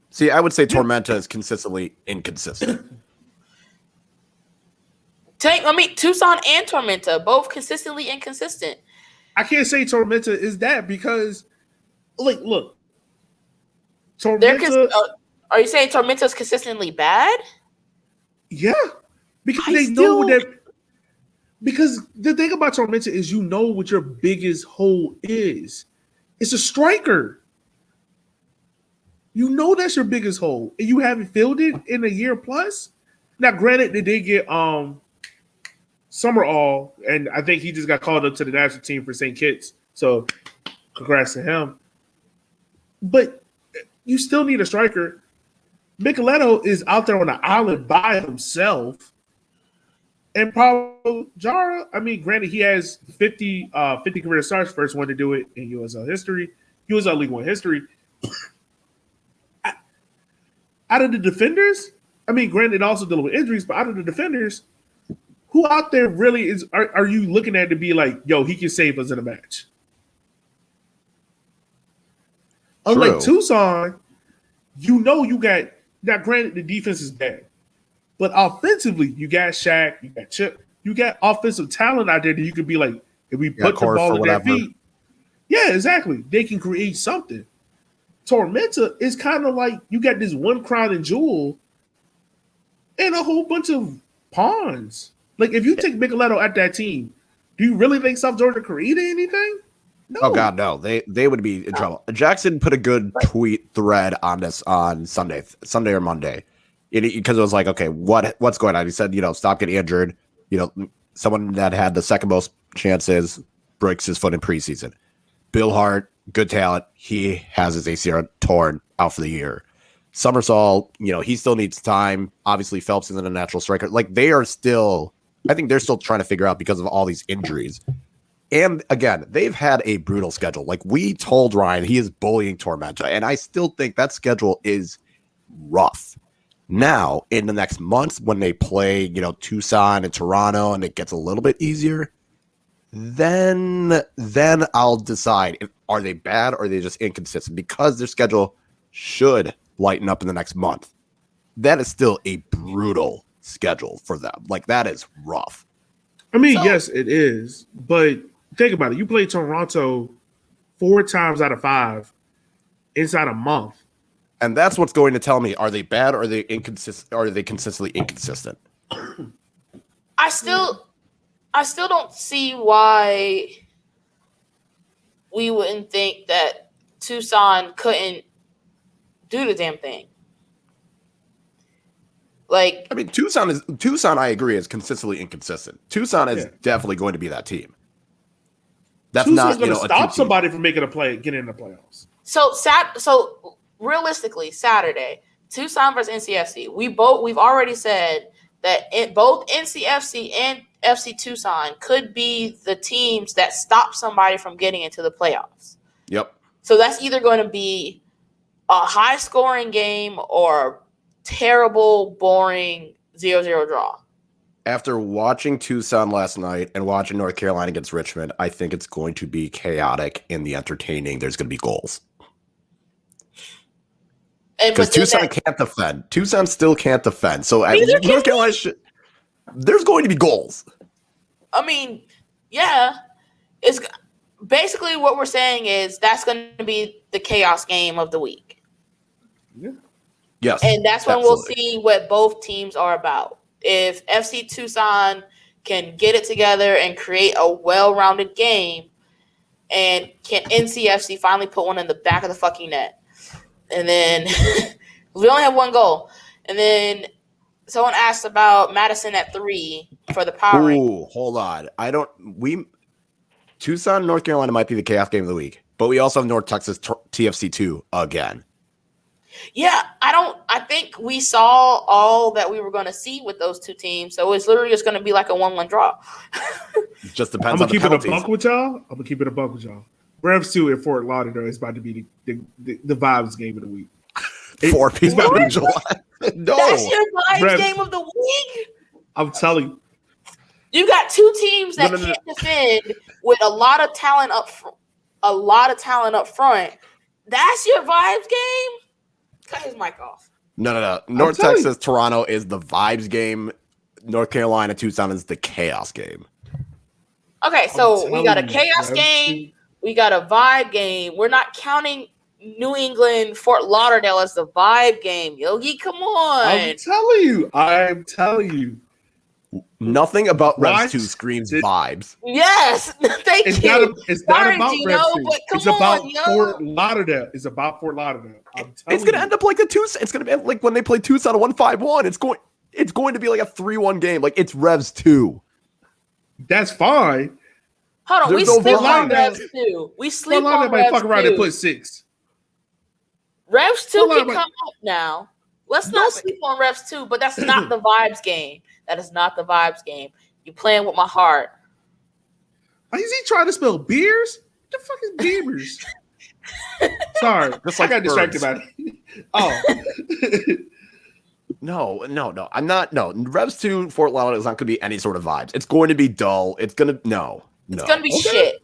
See, I would say Tormenta is consistently inconsistent. Tucson and Tormenta, both consistently inconsistent. I can't say Tormenta is that because, look. Tormenta. Are you saying Tormenta is consistently bad? Yeah. Because they know that. Because the thing about Tormenta is you know what your biggest hole is. It's a striker. You know that's your biggest hole. And you haven't filled it in a year plus. Now, granted, they did get Summerall, and I think he just got called up to the national team for St. Kitts. So, congrats to him. But you still need a striker. Micheletto is out there on the island by himself. And Paulo Jara, I mean, granted, he has 50 career starts, first one to do it in USL history, USL League One history. Out of the defenders, I mean, granted, also dealing with injuries, but out of the defenders, who out there really are you looking at to be like, yo, he can save us in a match? True. Unlike Tucson, you know you got, now granted, the defense is bad. But offensively, you got Shaq, you got Chip, you got offensive talent out there that you could be like, if we put the ball in their feet. Yeah, exactly. They can create something. Tormenta is kind of like you got this one crowning jewel and a whole bunch of pawns. Like, if you take Micheletto at that team, do you really think South Georgia created anything? No. Oh, God, no. They would be in trouble. Jackson put a good tweet thread on this on Sunday or Monday. Because it was like, okay, what's going on? He said, stop getting injured. Someone that had the second most chances breaks his foot in preseason. Bill Hart, good talent. He has his ACL torn out for the year. Summersall, he still needs time. Obviously, Phelps isn't a natural striker. Like, I think they're still trying to figure out because of all these injuries. And again, they've had a brutal schedule. Like we told Ryan, he is bullying Tormenta. And I still think that schedule is rough. Now, in the next month, when they play, Tucson and Toronto, and it gets a little bit easier, then I'll decide are they bad or are they just inconsistent? Because their schedule should lighten up in the next month. That is still a brutal schedule for them. Like, that is rough. I mean, yes, it is. But think about it. You play Toronto 4 times out of 5 inside a month. And that's what's going to tell me, are they bad or are they inconsistent? Or are they consistently inconsistent? I still don't see why we wouldn't think that Tucson couldn't do the damn thing. Like, I mean, Tucson, I agree, is consistently inconsistent. Tucson is definitely going to be that team. That's Tucson's not going to stop somebody from making getting in the playoffs. So realistically, Saturday, Tucson versus NCFC. We've already said that both NCFC and FC Tucson could be the teams that stop somebody from getting into the playoffs. Yep. So that's either going to be a high-scoring game or a terrible, boring 0-0 draw. After watching Tucson last night and watching North Carolina against Richmond, I think it's going to be chaotic in the entertaining. There's going to be goals. Because Tucson can't defend. Tucson still can't defend. So North Carolina there's going to be goals. I mean, yeah. It's basically what we're saying is that's going to be the chaos game of the week. Yeah. Yes. And that's when we'll see what both teams are about. If FC Tucson can get it together and create a well-rounded game, and can NCFC finally put one in the back of the fucking net. And then we only have one goal. And then someone asked about Madison at 3 for the power ranking. Hold on. Tucson, North Carolina might be the chaos game of the week, but we also have North Texas TFC 2 again. Yeah, I think we saw all that we were going to see with those two teams. So it's literally just going to be like a 1-1 draw. Just depends on the penalties. I'm going to keep it a buck with y'all. Revs 2 at Fort Lauderdale is about to be the vibes game of the week. 4 p.m. in July. No. That's your vibes game of the week? I'm telling you. You got two teams that can't defend with a lot of talent up front. That's your vibes game? Cut his mic off. No. North Texas, Toronto is the vibes game. North Carolina, Tucson is the chaos game. Okay, so we got a chaos game. We got a vibe game. We're not counting New England, Fort Lauderdale as the vibe game. Yogi, come on. I'm telling you. Nothing about Revs 2 screams vibes. Yes, thank you. It's not about Revs 2. It's about Fort Lauderdale. It's about Fort Lauderdale. It's going to end up like the Tucson. It's going to be like when they play Tucson 1-5-1. It's going to be like a 3-1 game. Like it's Revs 2. That's fine. Hold on, we sleep on Revs 2. We sleep on Revs 2. Fuck around and put 6. Revs 2 can come up now. Let's not sleep on Revs 2, but that's not the vibes game. That is not the vibes game. You're playing with my heart. Is he trying to spell beers? What the fuck is beavers? Sorry. Just like I got distracted by it. Oh. No. I'm not. No. Revs 2 Fort Lauderdale is not going to be any sort of vibes. It's going to be dull. It's going to. No. It's going to be shit.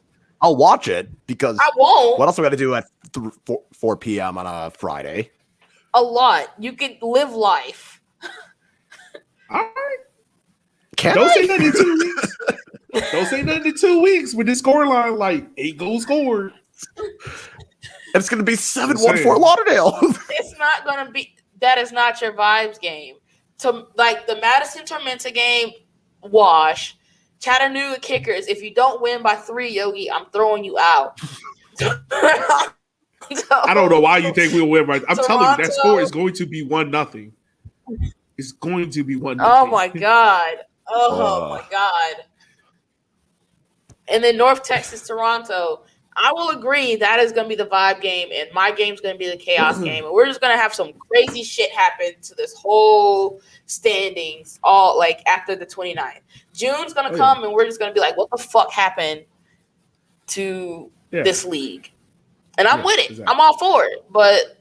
I'll watch it because I won't. What else we got to do at 4 p.m. on a Friday? A lot. You can live life. All right. Don't say nothing in 2 weeks. Don't say nothing in 2 weeks with this scoreline like 8 goals scored. It's going to be 7-1 Fort Lauderdale. It's not going to be. That is not your vibes game. Like the Madison Tormenta game, wash. Chattanooga Kickers, if you don't win by 3, Yogi, I'm throwing you out. I don't know why you think we'll win. I'm telling you, that score is going to be 1-0. It's going to be 1-0. Oh my god! My god! And then North Texas, Toronto. I will agree that is going to be the vibe game, and my game's going to be the chaos game, and we're just going to have some crazy shit happen to this whole standings all like after the 29th. June's going to come, and we're just going to be like, what the fuck happened to this league? And I'm with it. Exactly. I'm all for it, but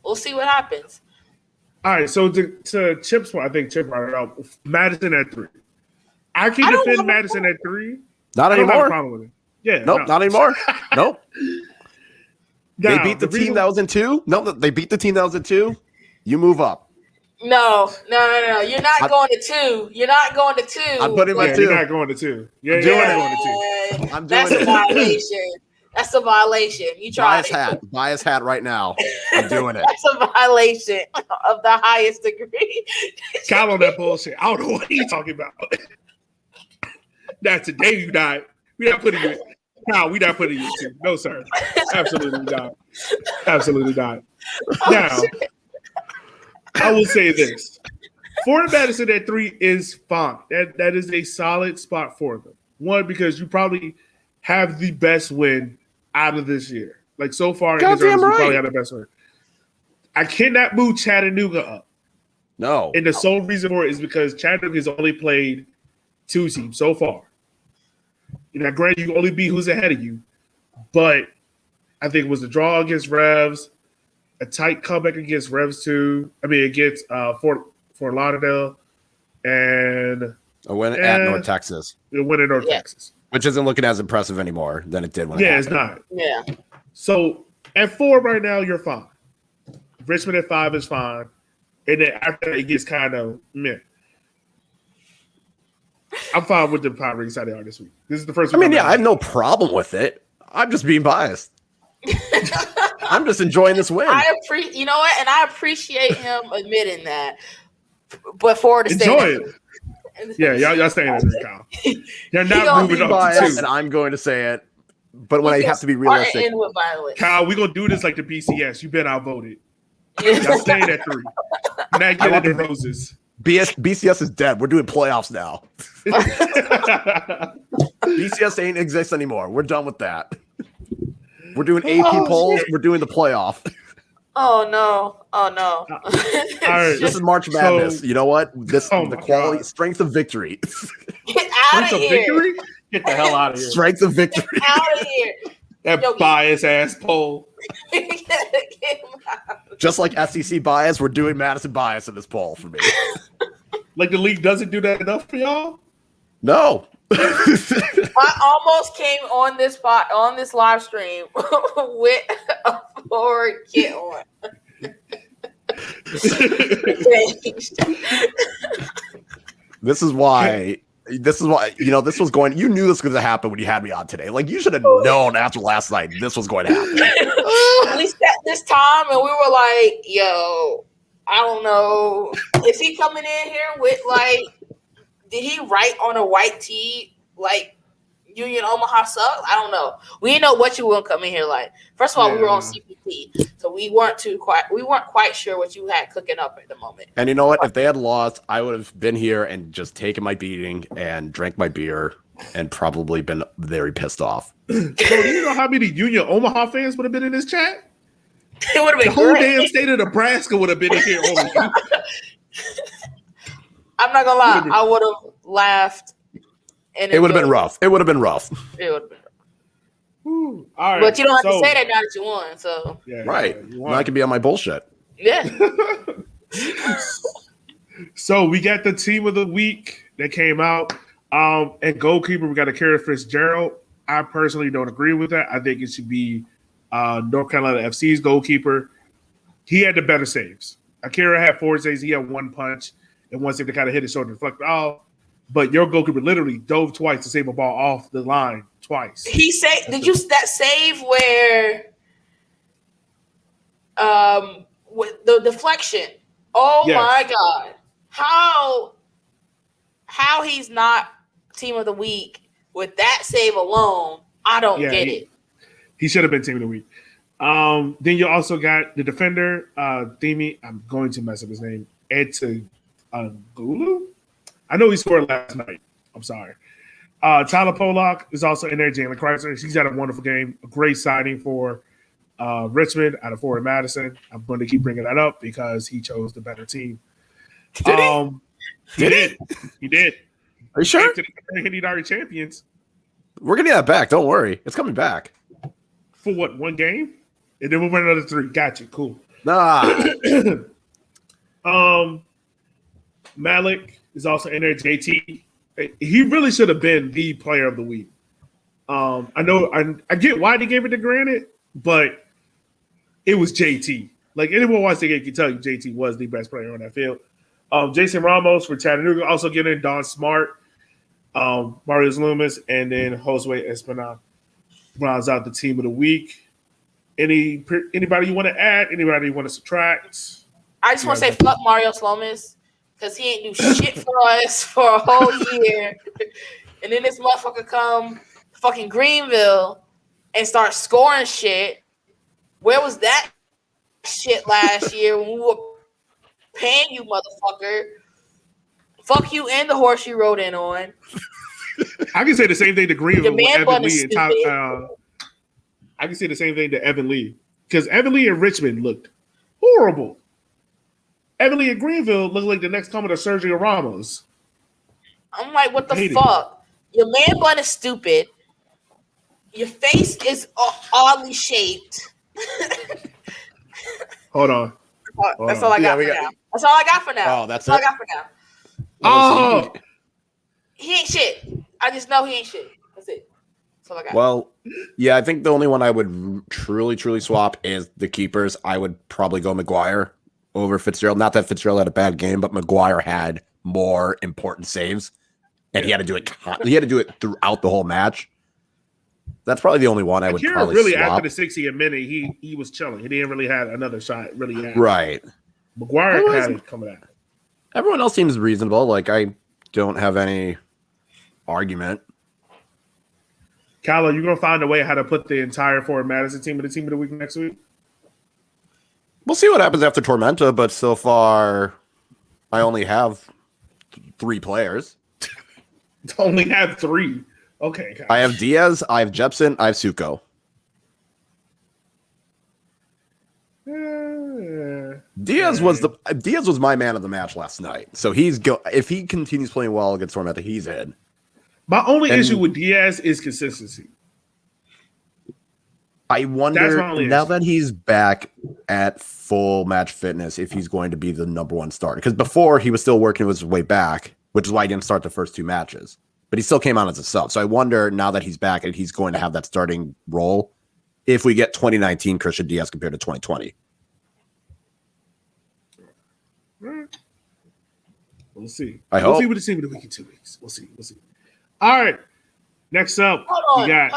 we'll see what happens. All right, so to Chip's point, I think Chip brought it up. Madison at 3. I can defend Madison at 3. Not anymore. Not anymore. Nope. They beat the team that was in 2. No, they beat the team that was in 2. You move up. No. You're not going to 2. You're not going to 2. I'm putting my 2. You're not going to 2. You're not going to 2. I'm doing That's a violation. That's a violation. You try bias hat right now. I'm doing it. That's a violation of the highest degree. Count on that bullshit. I don't know what he's talking about. That's today you died. We're not putting you. No, we're not putting you to. No, sir. Absolutely not. Absolutely not. Now, I will say this: Forward Madison at 3 is fine. That is a solid spot for them. One, because you probably have the best win out of this year. Like so far, you probably have the best win. I cannot move Chattanooga up. No, and the sole reason for it is because Chattanooga has only played 2 teams so far. Now, granted, you only beat who's ahead of you, but I think it was a draw against Revs, a tight comeback against Revs 2. I mean, against Fort Lauderdale, and a win at North Texas. A win at North Texas. Which isn't looking as impressive anymore than it did when it's not. Yeah. So at 4 right now, you're fine. Richmond at 5 is fine. And then after that, it gets kind of meh. I'm fine with the power ratings how they are this week. This is the first week. I have no problem with it. I'm just being biased. I'm just enjoying this win. You know what? And I appreciate him admitting that. But Forward is enjoy it. Yeah, y'all staying at this, Kyle. You're not moving up to 2. And I'm going to say it, but when I have to be realistic. Kyle, we're going to do this like the BCS. You've been outvoted. Y'all staying at 3. Now get the roses. BCS is dead. We're doing playoffs now. BCS ain't exist anymore. We're done with that. We're doing AP polls. Shit. We're doing the playoff. Oh no! All right. This is March Madness. You know what? The quality, strength of victory. Get out of here! Victory? Get the hell out of here! Strength of victory. Get out of here! That bias ass poll. Just like SEC bias, we're doing Madison bias in this poll for me. Like the league doesn't do that enough for y'all? No. I almost came on this live stream with a Forward kit on. This is why this was going. You knew this was going to happen when you had me on today. Like you should have known after last night this was going to happen. We sat this time and we were like, "Yo, I don't know. Is he coming in here with like? Did he write on a white tee like Union Omaha sucks? I don't know. We didn't know what you were gonna come in here like. First of all, we were on CPT, so we weren't quite sure what you had cooking up at the moment. And you know what? If they had lost, I would have been here and just taken my beating and drank my beer and probably been very pissed off. So do you know how many Union Omaha fans would have been in this chat? It would have been the whole damn state of Nebraska would have been in here. I'm not gonna lie, I would have laughed. And it would have been rough. It would have been rough. It would have been rough. Ooh, all right. But you don't have to say that now that you won. So right. Now I can be on my bullshit. Yeah. So we got the team of the week that came out. At goalkeeper, we got Akira Fitzgerald. I personally don't agree with that. I think it should be North Carolina FC's goalkeeper. He had the better saves. Akira had 4 saves. He had 1 punch and 1 save to kind of hit his shoulder and deflect off. But your goalkeeper literally dove twice to save a ball off the line twice. He saved. Did you that save where with the deflection? Oh yes. My God. How he's not team of the week with that save alone, I don't get it. He should have been team of the week. Then you also got the defender, Themi. I'm going to mess up his name. Gulu? I know he scored last night. I'm sorry. Tyler Pollock is also in there. Jalen Chrysler. He's had a wonderful game. A great signing for Richmond out of Forward Madison. I'm going to keep bringing that up because he chose the better team. Did he? He did. Are you sure? Henny and Red champions. We're getting that back. Don't worry. It's coming back. For what, 1 game? And then we'll win another 3. Got you. Cool. Nah. Malik is also in there. JT. He really should have been the player of the week. I know I get why they gave it to Granite, but it was JT. Like anyone watch the game can tell you JT was the best player on that field. Jason Ramos for Chattanooga also getting in. Don Smart, Marius Loomis, and then Josue Espinal rounds out the team of the week. Anybody you want to add? Anybody you want to subtract? I just want to say fuck Marius Loomis because he ain't do shit for us for a whole year. And then this motherfucker come to fucking Greenville and start scoring shit. Where was that shit last year when we were paying you, motherfucker? Fuck you and the horse you rode in on. I can say the same thing to Greenville with Evan Lee and Tyler. I can say the same thing to Evan Lee because Evan Lee and Richmond looked horrible. Evan Lee and Greenville looked like the next coming of Sergio Ramos. I'm like, what the fuck? Your man bun is stupid. Your face is oddly shaped. Hold on. That's all I got for now. That's all I got for now. Oh, that's all it? I got for now. Oh, He ain't shit. I just know he ain't shit. That's it. That's all I got. Well, yeah, I think the only one I would truly swap is the keepers. I would probably go McGuire over Fitzgerald. Not that Fitzgerald had a bad game, but McGuire had more important saves, and he had to do it. He had to do it throughout the whole match. That's probably the only one I would probably really swap. After the 60th minute, he was chilling. He didn't really have another shot. Really had Right. McGuire had it coming out. Everyone else seems reasonable. Like I don't have any argument. Kylo, you gonna find a way how to put the entire Forward Madison team in the team of the week next week? We'll see what happens after Tormenta, but so far, I only have 3 players. Only have 3. Okay. Gosh. I have Diaz, I have Jepsen, I have Suko. Diaz was my man of the match last night. So if he continues playing well against Tormenta, he's in. My only issue with Diaz is consistency. I wonder now that he's back at full match fitness if he's going to be the number 1 starter. Because before he was still working his way back, which is why he didn't start the first 2 matches. But he still came on as a sub. So I wonder now that he's back and he's going to have that starting role if we get 2019 Christian Diaz compared to 2020. We'll see. We'll see what the team of the week in 2 weeks. We'll see. All right. Next up. Hold on.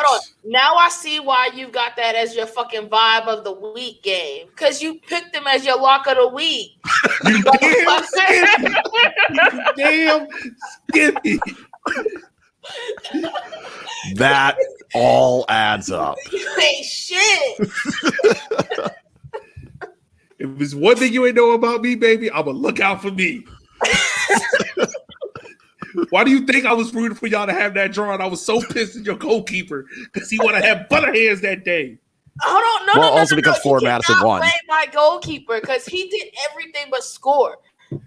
Now I see why you got that as your fucking vibe of the week game. Because you picked him as your lock of the week. You damn Skippy. That all adds up. You ain't shit. If there's one thing you ain't know about me, baby, I'm going to look out for me. Why do you think I was rooting for y'all to have that draw? And I was so pissed at your goalkeeper because he would have had butter hands that day. Hold on, also because Forward Madison won. Blame my goalkeeper because he did everything but score.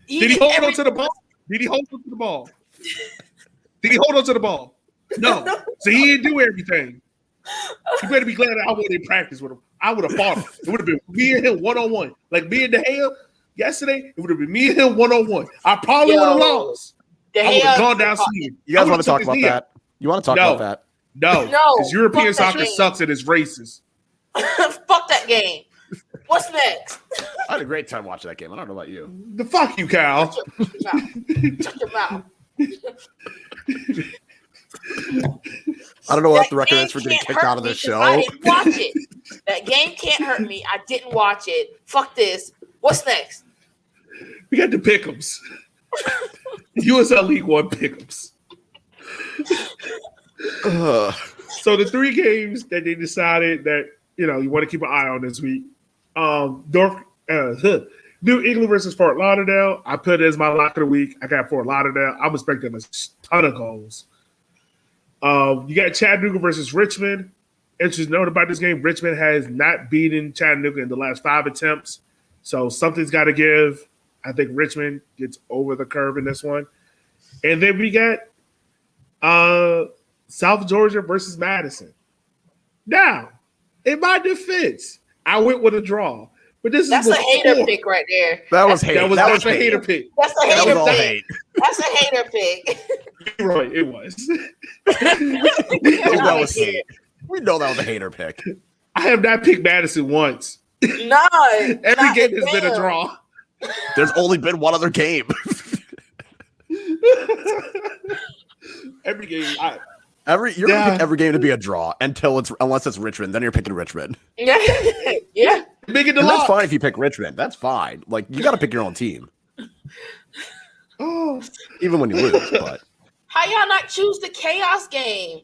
Did he hold on to the ball? Did he hold on to the ball? Did he hold on to the ball? No. So he didn't do everything. You better be glad that I wasn't in practice with him. I would have fought him. It would have been me and him one-on-one. Like me and De Gea yesterday, it would have been me and him one-on-one. I probably would have lost. I would have gone down sleep. You guys want to talk about that? You want to talk about that? No. Because European soccer sucks and it's racist. Fuck that game. What's next? I had a great time watching that game. I don't know about you. The fuck you, Cal. Shut your mouth. I don't know what the record is for getting kicked out of this show. I didn't watch it. That game can't hurt me. I didn't watch it. Fuck this. What's next? We got the pick'ems. USL League One pick'ems. So the 3 games that they decided that you want to keep an eye on this week. New England versus Fort Lauderdale. I put it as my lock of the week. I got Fort Lauderdale. I'm expecting a ton of goals. You got Chattanooga versus Richmond. Interesting note about this game: Richmond has not beaten Chattanooga in the last 5 attempts, so something's got to give. I think Richmond gets over the curve in this one. And then we got South Georgia versus Madison. Now, in my defense, I went with a draw. But that's a hater pick right there. That was hate. That was a hater pick. That's a hater pick. Hate. That's a hater pick. You're right, it was. That was hate. We know that was a hater pick. I have not picked Madison once. No. Every game has been a draw. There's only been one other game. Every game. You're gonna pick every game to be a draw unless it's Richmond. Then you're picking Richmond. Yeah. That's fine if you pick Richmond. That's fine. Like you got to pick your own team. Oh, even when you lose. But how y'all not choose the chaos game?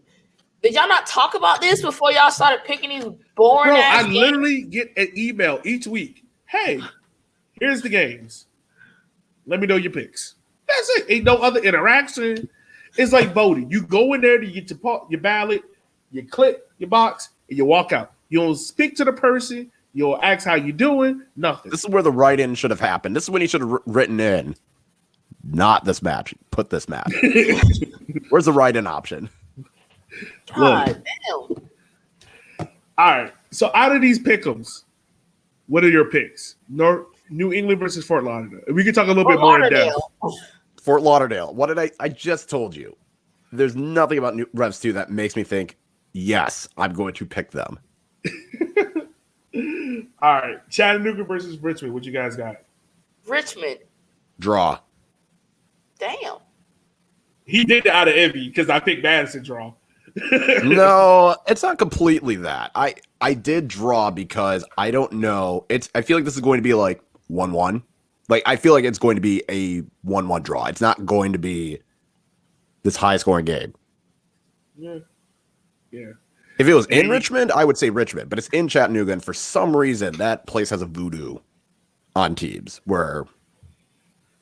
Did y'all not talk about this before y'all started picking these boring ass games? I literally get an email each week. Hey, here's the games. Let me know your picks. That's it. Ain't no other interaction. It's like voting. You go in there to get your ballot, you click your box, and you walk out. You don't speak to the person. You don't ask how you doing. Nothing. This is where the write-in should have happened. This is when he should have written in, not this match. Put this match. Where's the write-in option? God damn. All right. So out of these pick'ems, what are your picks? New England versus Fort Lauderdale. We can talk a little bit more in depth. Fort Lauderdale. What did I just told you? There's nothing about Revs 2 that makes me think, yes, I'm going to pick them. All right. Chattanooga versus Richmond. What you guys got? Richmond. Draw. Damn. He did it out of envy because I picked Madison draw. No, it's not completely that. I did draw because I don't know. I feel like this is going to be like 1-1. Like, I feel like it's going to be a 1-1 draw. It's not going to be this high-scoring game. Yeah. If it was in Richmond, I would say Richmond. But it's in Chattanooga, and for some reason, that place has a voodoo on teams where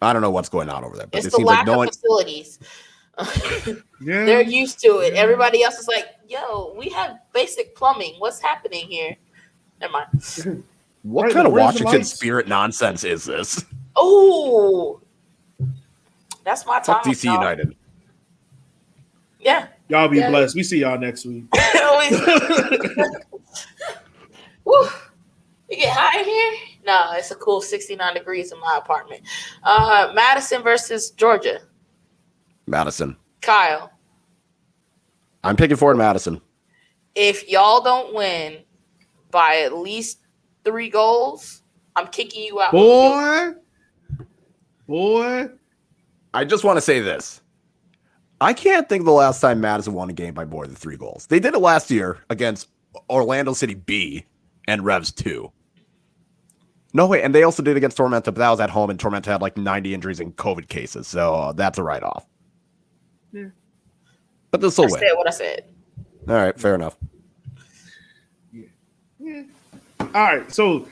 I don't know what's going on over there. But it's it the seems lack like of facilities. Yeah. They're used to it. Everybody else is like, yo, we have basic plumbing. What's happening here? Never mind. What kind of Washington Spirit nonsense is this? Oh, that's my time. Fuck DC United. Yeah. Y'all be blessed. We see y'all next week. Woo. You get hot in here? No, it's a cool 69 degrees in my apartment. Madison versus Georgia. Madison. Kyle. I'm picking Forward Madison. If y'all don't win by at least 3 goals, I'm kicking you out. Boy. I just want to say this. I can't think of the last time Madison won a game by more than 3 goals. They did it last year against Orlando City B and Revs 2. No, wait, and they also did it against Tormenta, but that was at home, and Tormenta had like 90 injuries and COVID cases, so that's a write-off. Yeah. But they'll still win. I said what I said. All right, fair enough. Yeah. All right, so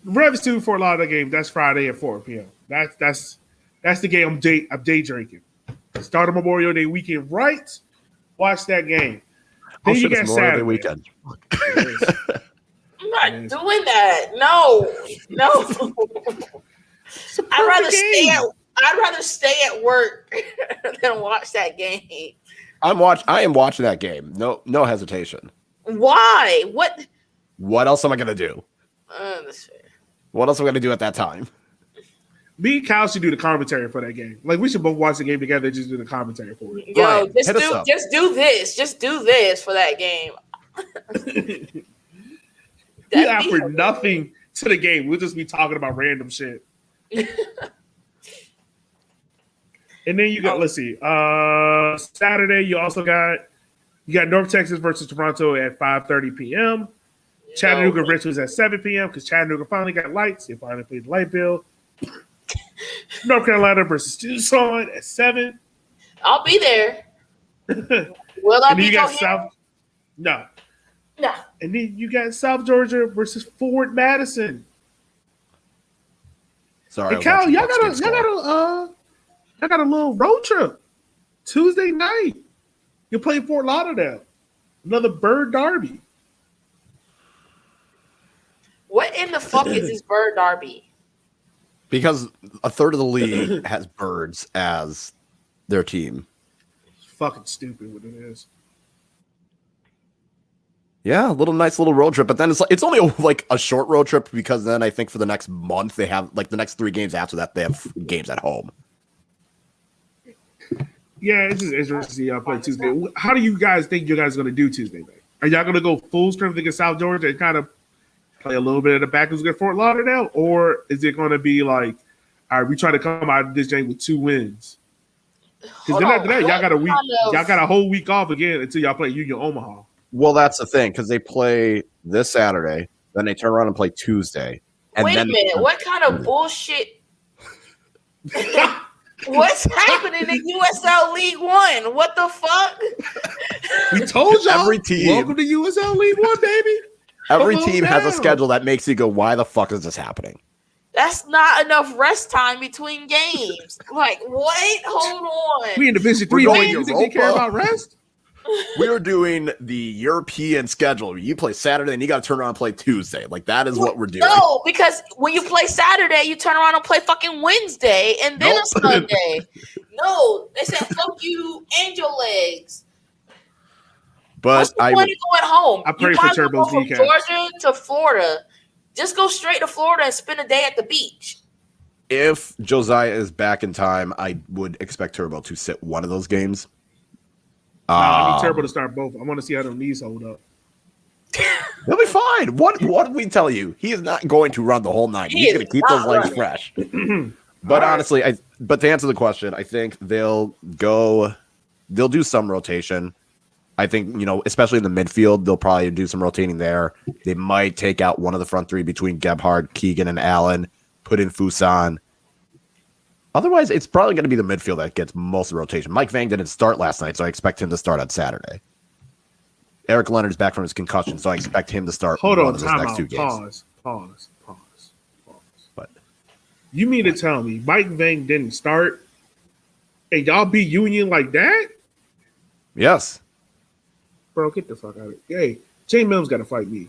Revs 2 for a lot of the game. That's Friday at 4 p.m. That's the game I'm day drinking. Start of Memorial Day weekend, right? Watch that game. Then you got Memorial Day Saturday. weekend. I'm not doing that. No. I'd rather stay at work than watch that game. I am watching that game. No hesitation. Why? What else am I gonna do? That's fair. What else am I gonna do at that time? Me and Kyle should do the commentary for that game. Like, we should both watch the game together and just do the commentary for it. Yo, Ryan, just do this. Just do this for that game. We offer nothing to the game. We'll just be talking about random shit. And then you got, let's see, Saturday you got North Texas versus Toronto at 5:30 p.m. Chattanooga Richmond's at 7 p.m. because Chattanooga finally got lights. They finally paid the light bill. North Carolina versus Tucson at 7. I'll be there. Will I be South? No. No. And then you got South Georgia versus Forward Madison. Sorry, hey, Cal, y'all got a little road trip Tuesday night. You play Fort Lauderdale, another Bird Derby. What in the fuck is this Bird Derby? Because a third of the league has Birds as their team. It's fucking stupid what it is. Yeah, nice little road trip, but then it's only like a short road trip because then I think for the next month they have like the next 3 games after that they have games at home. Yeah, it's just interesting to see y'all play Tuesday. How do you guys think you guys are going to do Tuesday night? Are y'all going to go full strength against South Georgia and kind of play a little bit of the back against Fort Lauderdale, or is it going to be like, all right, we try to come out of this game with 2 wins? Because then after that, y'all got a week. Y'all got a whole week off again until y'all play Union Omaha. Well, that's the thing because they play this Saturday, then they turn around and play Tuesday. And wait a minute, what kind of bullshit? What's happening in USL League One? What the fuck? We told y'all. Every team. Welcome to USL League One, baby. Every team has a schedule that makes you go, why the fuck is this happening? That's not enough rest time between games. Like, what? Hold on. We in Division 3. You think they care about rest? We are doing the European schedule. You play Saturday and you got to turn around and play Tuesday. Like, that is what we're doing. No, because when you play Saturday, you turn around and play fucking Wednesday and then a Sunday. No, they said, fuck you and your legs. But what's the point of going home? I pray for Turbo's kneecap. From Georgia to Florida, just go straight to Florida and spend a day at the beach. if Josiah is back in time, I would expect Turbo to sit one of those games. I need Turbo to start both. I want to see how them knees hold up. He'll be fine. What did we tell you? He is not going to run the whole night. He's going to keep those legs fresh. But honestly, but to answer the question, I think they'll do some rotation. I think, especially in the midfield, they'll probably do some rotating there. They might take out one of the front three between Gebhardt, Keegan, and Allen, put in Fusan. Otherwise, it's probably going to be the midfield that gets most of the rotation. Mike Vang didn't start last night, so I expect him to start on Saturday. Eric Leonard's back from his concussion, so I expect him to start one of his next two games. Pause. What? You mean to tell me Mike Vang didn't start and y'all beat Union like that? Yes. Bro, get the fuck out of it. Hey, Jay Mills got to fight me.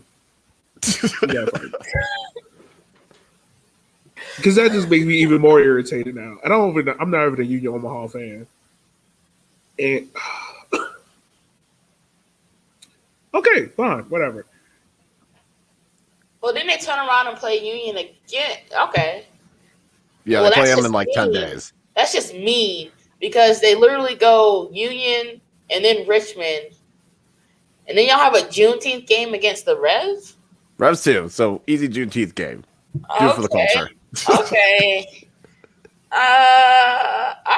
Because that just makes me even more irritated now. I'm not even a Union Omaha fan. And okay, fine, whatever. Well, then they turn around and play Union again. Okay. Yeah, they play them in like 10 days. That's just mean because they literally go Union and then Richmond. And then y'all have a Juneteenth game against the Revs? Revs too, so easy Juneteenth game. Do it for the culture. Okay. All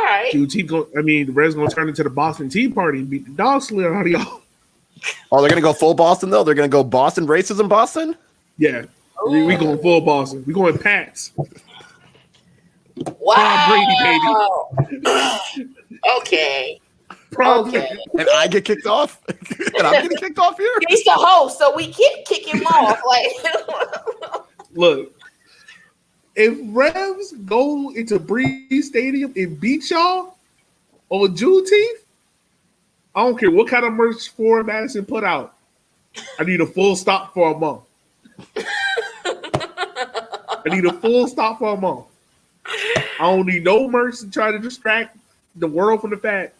right. The Reds going to turn into the Boston Tea Party and beat the dog slid out of y'all. Oh, they're going to go full Boston, though? They're going to go Boston racism Boston? Yeah. We going full Boston. We going Pats. Wow. Tom Brady, baby. Okay. Okay. And I get kicked off? And I'm getting kicked off here? He's the host, so we can't kick him off. Look, if Revs go into Breeze Stadium and beat y'all on Juneteenth, I don't care what kind of merch Forward Madison put out. I need a full stop for a month. I don't need no merch to try to distract the world from the fact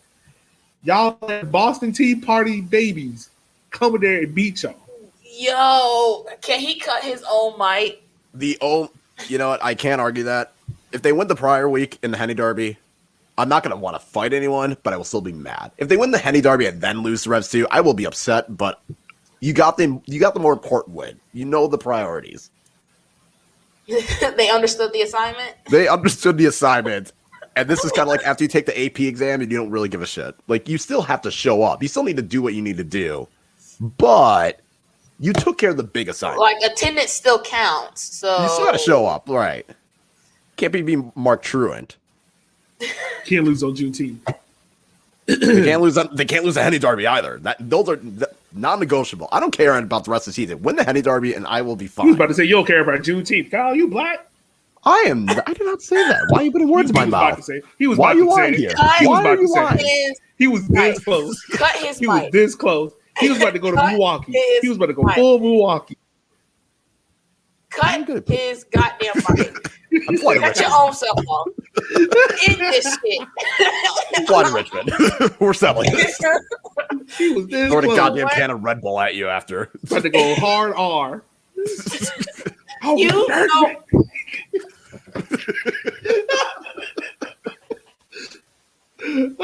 y'all let Boston Tea Party babies come in there and beat y'all. Yo, can he cut his own mic? You know what? I can't argue that. If they win the prior week in the Henny Derby, I'm not going to want to fight anyone, but I will still be mad. If they win the Henny Derby and then lose to Revs 2, I will be upset, but you got the more important win. You know the priorities. They understood the assignment? They understood the assignment. And this is kind of like after you take the AP exam and you don't really give a shit. Like, you still have to show up. You still need to do what you need to do. But you took care of the big assignment. Like, attendance still counts. So you still got to show up, right? Can't be Mark Truant. Can't lose on Juneteenth. They can't lose the Henny Derby either. Those are non-negotiable. I don't care about the rest of the season. Win the Henny Derby and I will be fine. He was about to say you don't care about Juneteenth. Kyle, you black? I did not say that. Why are you putting words in my mouth? He was Why about are you to say lying it. here? He was Why about are you to say lying? it. He was this close. Cut his He mic. was this close. He was about to go to Milwaukee. He was about to go mic. full Milwaukee. Cut his goddamn mic. I'm flying to Cut your Richmond. own self off. End this shit. I'm flying to Richmond. We're settling this. He was this Throwing a close. goddamn can of Red Bull at you after. About to go hard R. Oh, You know,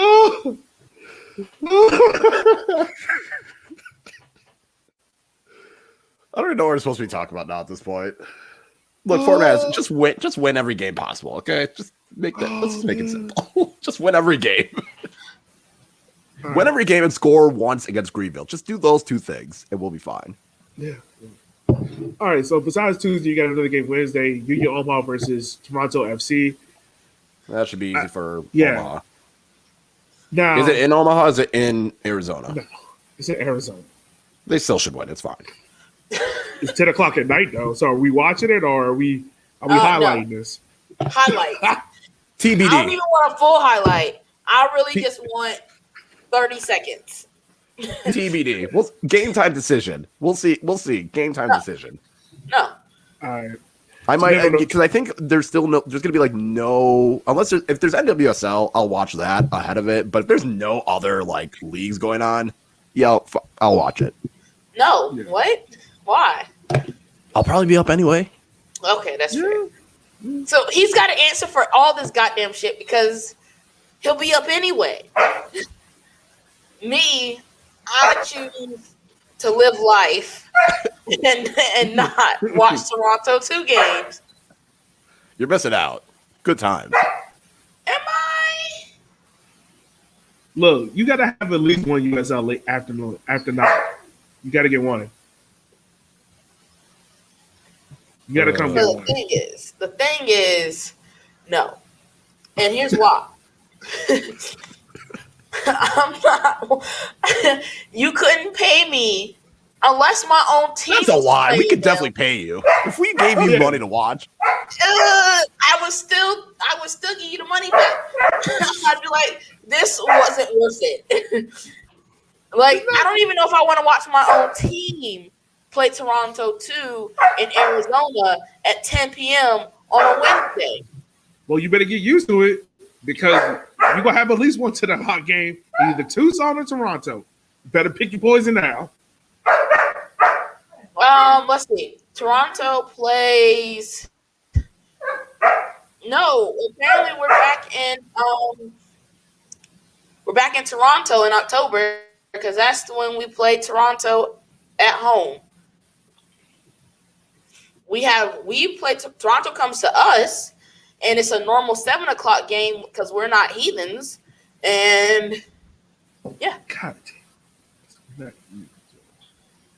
oh. I don't even know what we're supposed to be talking about now at this point. Look, Forward Madison, just win every game possible, okay? Just make that. Let's just make it simple. Just win every game. Win every game and score once against Greenville. Just do those two things, and we'll be fine. Yeah. All right. So besides Tuesday, you got another game Wednesday. Union Omaha versus Toronto FC. That should be easy for Omaha. Now, is it in Omaha? Or is it in Arizona? No, it's in Arizona. They still should win. It's fine. It's 10 o'clock at night though. So are we watching it or are we highlighting this? highlight. TBD. I don't even want a full highlight. I really just want 30 seconds. TBD. Well, game time decision. We'll see. Game time decision. No. All right. I might, because I think there's going to be like no, unless if there's NWSL, I'll watch that ahead of it. But if there's no other like leagues going on, I'll watch it. No. Yeah. What? Why? I'll probably be up anyway. Okay, that's fair. So he's got to answer for all this goddamn shit because he'll be up anyway. Me, I choose to live life and not watch Toronto 2 games. You're missing out. Good times. Am I? Look, you got to have at least one USL late afternoon after night. You got to get one. You got to come get one. The thing is, no. And here's why. I'm not. You couldn't pay me unless my own team. That's a lie. We could definitely pay you if we gave you money to watch. I would still give you the money back. I'd be like, this wasn't worth it. Like, I don't even know if I want to watch my own team play Toronto 2 in Arizona at 10 p.m. on a Wednesday. Well, you better get used to it because you're going to have at least one to the hot game, either Tucson or Toronto. You better pick your poison now. Let's see. Toronto plays. No, apparently we're back in Toronto in October because that's when we play Toronto at home. Toronto comes to us, and it's a normal 7:00 game because we're not heathens, and yeah. God damn.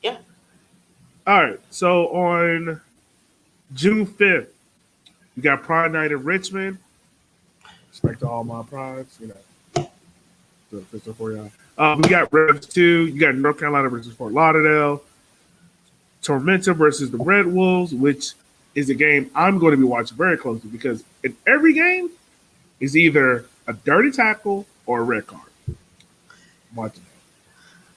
Yeah. All right. So on June 5th, we got Pride Night in Richmond. Respect to all my prides, for y'all. We got Revs 2. You got North Carolina versus Fort Lauderdale. Tormenta versus the Red Wolves, which is a game I'm going to be watching very closely because in every game is either a dirty tackle or a red card. I'm watching that.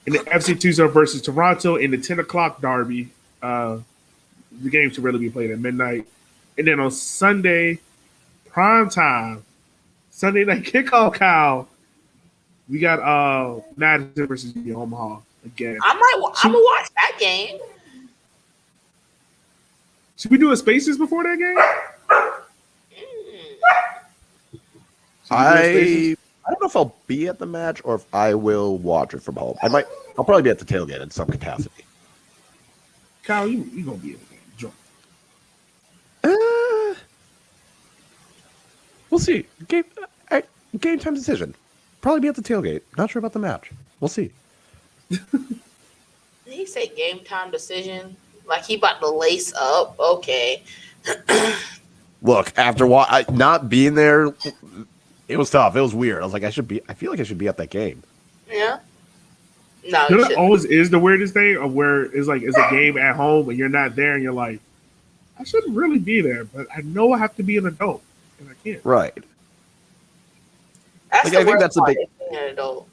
And the FC Tucson versus Toronto in the 10 o'clock derby. The game should really be played at midnight. And then on Sunday, prime time, Sunday night kickoff, Kyle, we got Madison versus Union Omaha again. I'm gonna watch that game. Should we do a Spaces before that game? I don't know if I'll be at the match or if I will watch it from home. I'll probably be at the tailgate in some capacity. Kyle, you gonna be at the game drunk? We'll see. Game time decision. Probably be at the tailgate. Not sure about the match. We'll see. Did he say game time decision? Like he about to lace up? Okay. Look, after not being there, it was tough. It was weird. I was like, I feel like I should be at that game. Yeah. No, it always is the weirdest thing of where it's like it's a game at home and you're not there and you're like, I shouldn't really be there, but I know I have to be an adult and I can't. Right. That's I think that's a big being an adult.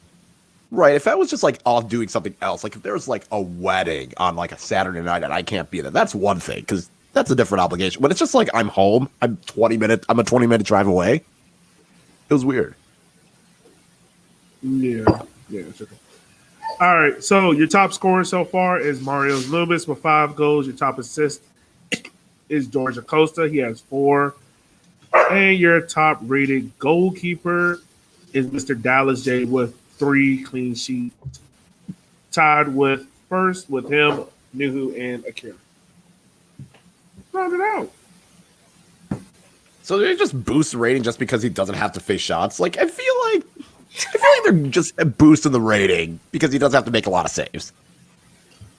Right. If I was just like off doing something else, like if there was like a wedding on like a Saturday night and I can't be there, that's one thing because that's a different obligation. But it's just like I'm home. I'm a 20-minute drive away. It was weird. Yeah, sure. All right. So your top scorer so far is Mario Loomis with 5 goals. Your top assist is George Acosta. He has 4. And your top rated goalkeeper is Mr. Dallas J with 3 clean sheets. Tied with first with him, Nuhu, and Akira. Round it out. So they just boost the rating just because he doesn't have to face shots? Like I feel like they're just boosting the rating because he doesn't have to make a lot of saves.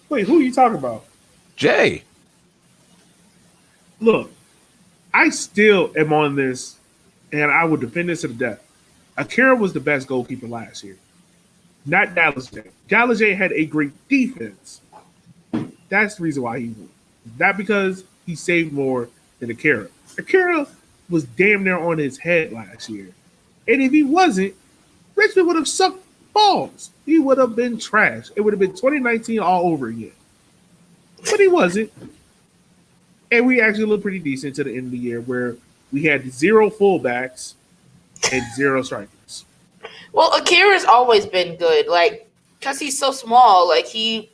Wait, who are you talking about? Jay. Look, I still am on this, and I would defend this to the death. Akira was the best goalkeeper last year, not Dallas J. Dallas J had a great defense. That's the reason why he won. Not because he saved more than Akira. Akira was damn near on his head last year. And if he wasn't, Richmond would have sucked balls. He would have been trash. It would have been 2019 all over again. But he wasn't. And we actually looked pretty decent to the end of the year where we had 0 fullbacks and 0 strikers. Well, Akira's always been good, like, because he's so small. Like, he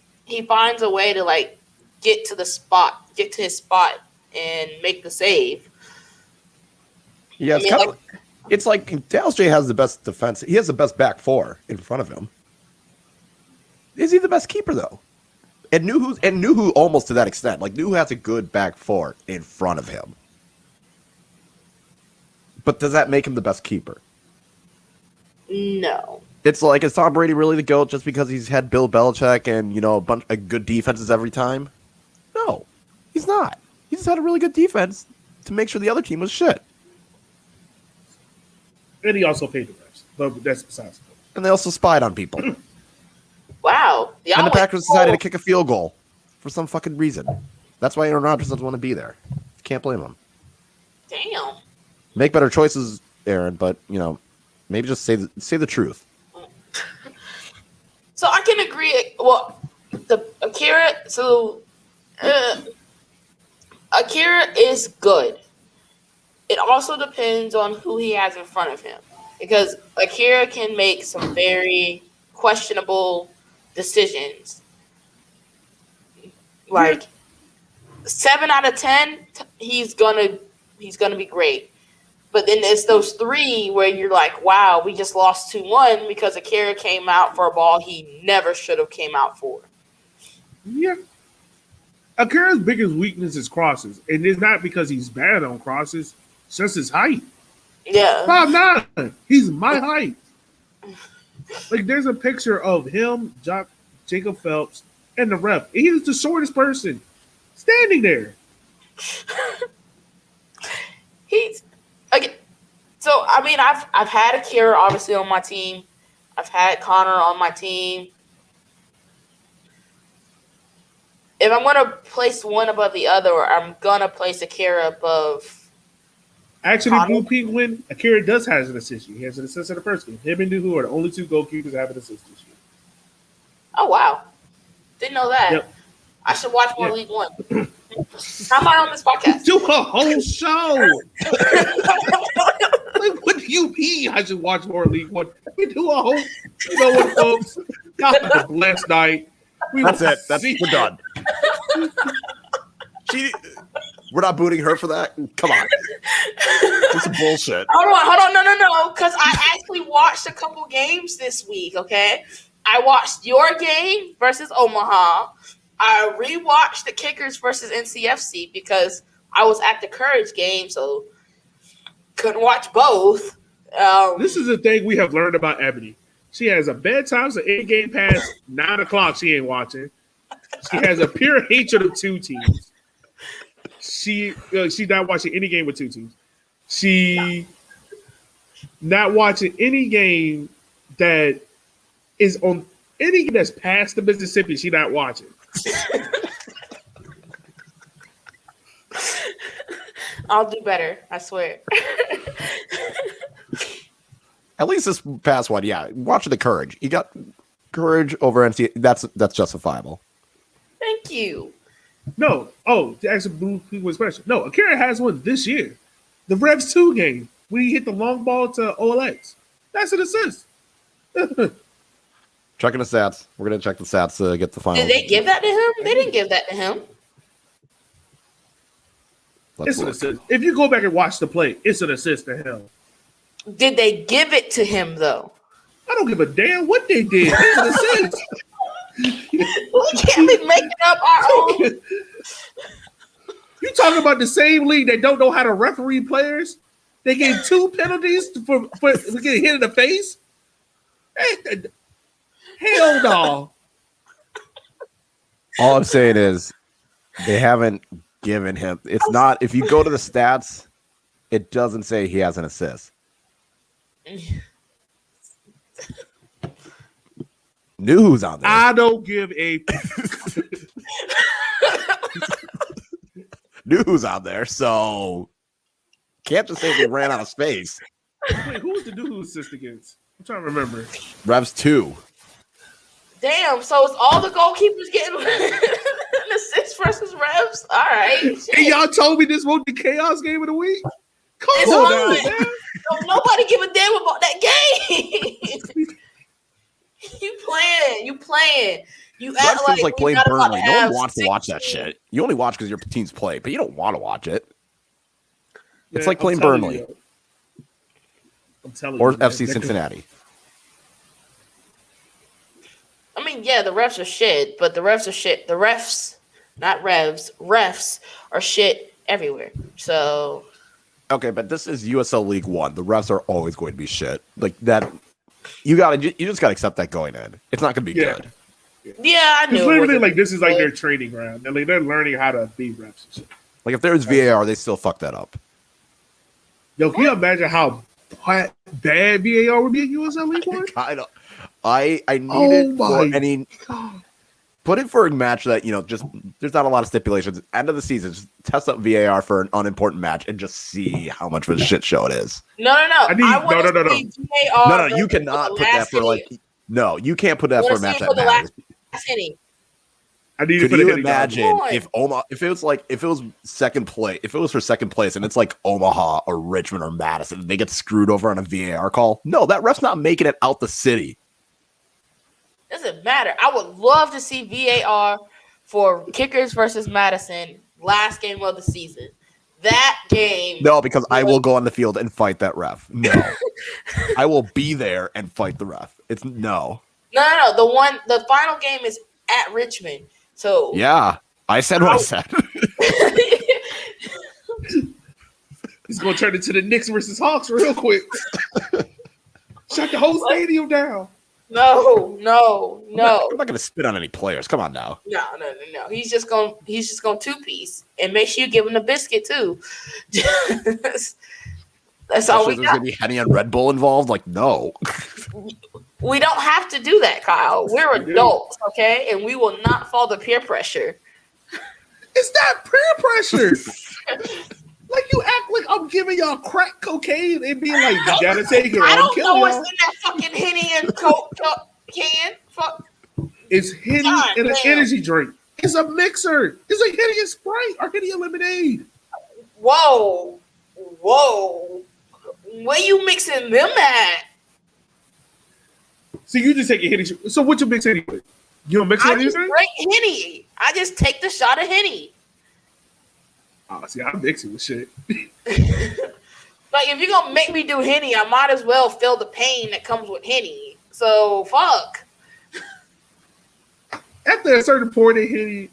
finds a way to, like, get to his spot and make the save. Yeah, it's like Dallas J has the best defense. He has the best back four in front of him. Is he the best keeper though? And Nuhu almost to that extent. Like Nuhu has a good back four in front of him. But does that make him the best keeper? No. It's like, is Tom Brady really the GOAT just because he's had Bill Belichick and, you know, a bunch of good defenses every time? No, he's not. He just had a really good defense to make sure the other team was shit. And he also paid the refs, but that's besides the point. And they also spied on people. Wow. And the Packers decided to kick a field goal for some fucking reason. That's why Aaron Rodgers doesn't want to be there. Can't blame him. Damn. Make better choices, Aaron, but, you know, maybe just say the truth. So I can agree. Well, Akira is good. It also depends on who he has in front of him, because Akira can make some very questionable decisions. Like 7 out of 10, he's gonna be great. But then there's those 3 where you're like, wow, we just lost 2-1 because Akira came out for a ball he never should have came out for. Yeah. Akira's biggest weakness is crosses. And it's not because he's bad on crosses. It's just his height. Yeah. 5'9". He's my height. Like, there's a picture of him, Jacob Phelps, and the ref. He's the shortest person standing there. He's... Okay. So, I mean, I've had Akira, obviously, on my team. I've had Connor on my team. If I'm going to place one above the other, I'm going to place Akira above Actually, Connor. Blue Penguin, Akira does have an assist. He has an assist in the first game. Him and Nuhu are the only 2 goalkeepers that have an assist this year. Oh, wow. Didn't know that. Yep. I should watch more League One. How am I on this podcast? Do a whole show. Like, what do you mean I should watch more League One? We do a whole, you know what, folks? God, have a blessed night. That's it. We're done. We're not booting her for that? Come on. It's bullshit. Hold on. No. Because I actually watched a couple games this week, okay? I watched your game versus Omaha. I rewatched the Kickers versus NCFC because I was at the Courage game, so couldn't watch both. This is the thing we have learned about Ebony. She has a bedtime, so any game past 9 o'clock, she ain't watching. She has a pure hatred of 2 teams. She's not watching any game with 2 teams. She not watching any game that is on any game that's past the Mississippi. She not watching. I'll do better, I swear. At least this past one, yeah. Watching the Courage. You got Courage over NC. That's justifiable. Thank you. No. Oh, to answer Blue Penguin's question. No, Akira has one this year. The Revs 2 game, when he hit the long ball to OLX. That's an assist. Checking the stats. We're going to check the stats to get the final. Did they give that to him? They didn't give that to him. It's an assist. If you go back and watch the play, it's an assist to him. Did they give it to him, though? I don't give a damn what they did. It's an assist. We can't be making up our own. You talking about the same league that don't know how to referee players? They gave 2 penalties for getting hit in the face? Hell no. All I'm saying is they haven't given him. It's not. If you go to the stats, it doesn't say he has an assist. News on there. I don't give a News out there, so can't just say they ran out of space. Wait, who was the dude who assist against? I'm trying to remember. Revs 2. Damn, so it's all the goalkeepers getting an assist versus Revs? All right. And y'all told me this was the chaos game of the week? Come It's on on. now, man. Don't nobody give a damn about that game. You playing. You Revs act feels like we playing not about Burnley. to No one have wants to watch that 16. shit. You only watch because your teams play, but you don't want to watch it. It's Man, like I'm playing telling Burnley. you, I'm telling Or you, man, FC Cincinnati. I mean, yeah, the refs are shit, but the refs are shit. The refs, not revs, refs are shit everywhere. So Okay, but this is USL League One. The refs are always going to be shit. Like that, you just gotta accept that going in. It's not going to be good. yeah, I It's knew. literally like this is like their training ground. And like they're learning how to be refs. And shit. Like if there's VAR, they still fuck that up. Yo, can you imagine how bad VAR would be in USL League One? I need it for any. Put it for a match that just there's not a lot of stipulations. End of the season, just test up VAR for an unimportant match and just see how much of a shit show it is. No. No. You cannot put that for like. No, you can't put that for a match that matters. I need Could to you imagine if Omaha, if it was second place, if it was for second place, and it's like Omaha or Richmond or Madison, and they get screwed over on a VAR call? No, that ref's not making it out the city. Doesn't matter. I would love to see VAR for Kickers versus Madison last game of the season. That game. No, because I will go on the field and fight that ref. No, I will be there and fight the ref. It's no. No. The final game is at Richmond. So yeah, I said what I said. He's gonna turn it to the Knicks versus Hawks real quick. Shut the whole stadium down. No. I'm not gonna spit on any players. Come on now. No. He's just gonna two-piece and make sure you give him the biscuit too. That's all we got. There's gonna be Henny and Red Bull involved. Like no. We don't have to do that, Kyle. We're adults, okay? And we will not fall to peer pressure. It's not peer pressure. Like you act like I'm giving y'all crack cocaine and being like, you gotta take it. I don't know what's in that fucking Henny and Coke can. Fuck. It's Henny and an energy drink. It's a mixer. It's like Henny and Sprite or Henny and lemonade. Whoa. Where you mixing them at? So you just take a Henny. So what you mix Henny with? You don't mix it with anything? I just drink Henny. I just take the shot of Henny. Oh, see, I mix it with shit. Like, if you're going to make me do Henny, I might as well feel the pain that comes with Henny. So, fuck. After a certain point in Henny,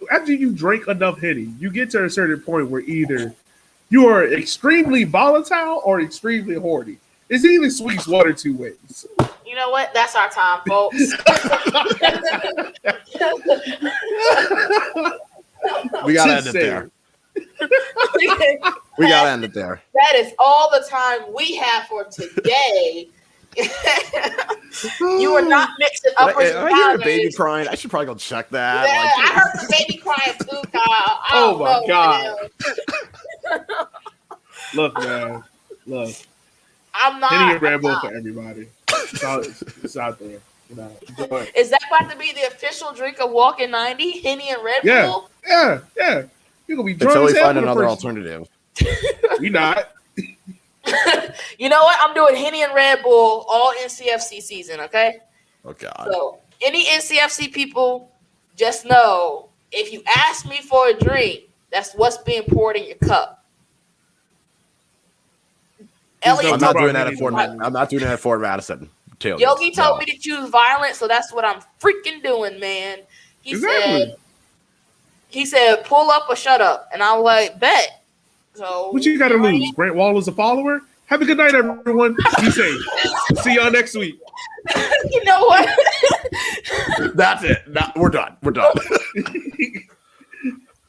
after you drink enough Henny, you get to a certain point where either you are extremely volatile or extremely horny. It's either swings one or two ways. You know what? That's our time, folks. We gotta end it there. We gotta end it there. That is all the time we have for today. You are not mixing uppers and downers. I hear a baby crying. I should probably go check that. Yeah, I heard the baby crying too, Kyle. Oh my god! Look, man. Look. I'm not. Henny and Red Bull for everybody. It's out there. You know, is that about to be the official drink of Walking 90? Henny and Red Bull? Yeah. You're gonna be drunk until we as hell find another person. alternative. We not. You know what? I'm doing Henny and Red Bull all NCFC season, okay? Oh god. So any NCFC people, just know if you ask me for a drink, that's what's being poured in your cup. I'm not doing that at Forward Madison. Yogi told me to choose violence, so that's what I'm freaking doing, man. He said, pull up or shut up. And I'm like, bet. So what you gotta lose? Grant Wall is a follower? Have a good night, everyone. Be safe. See y'all next week. You know what? That's it. We're done.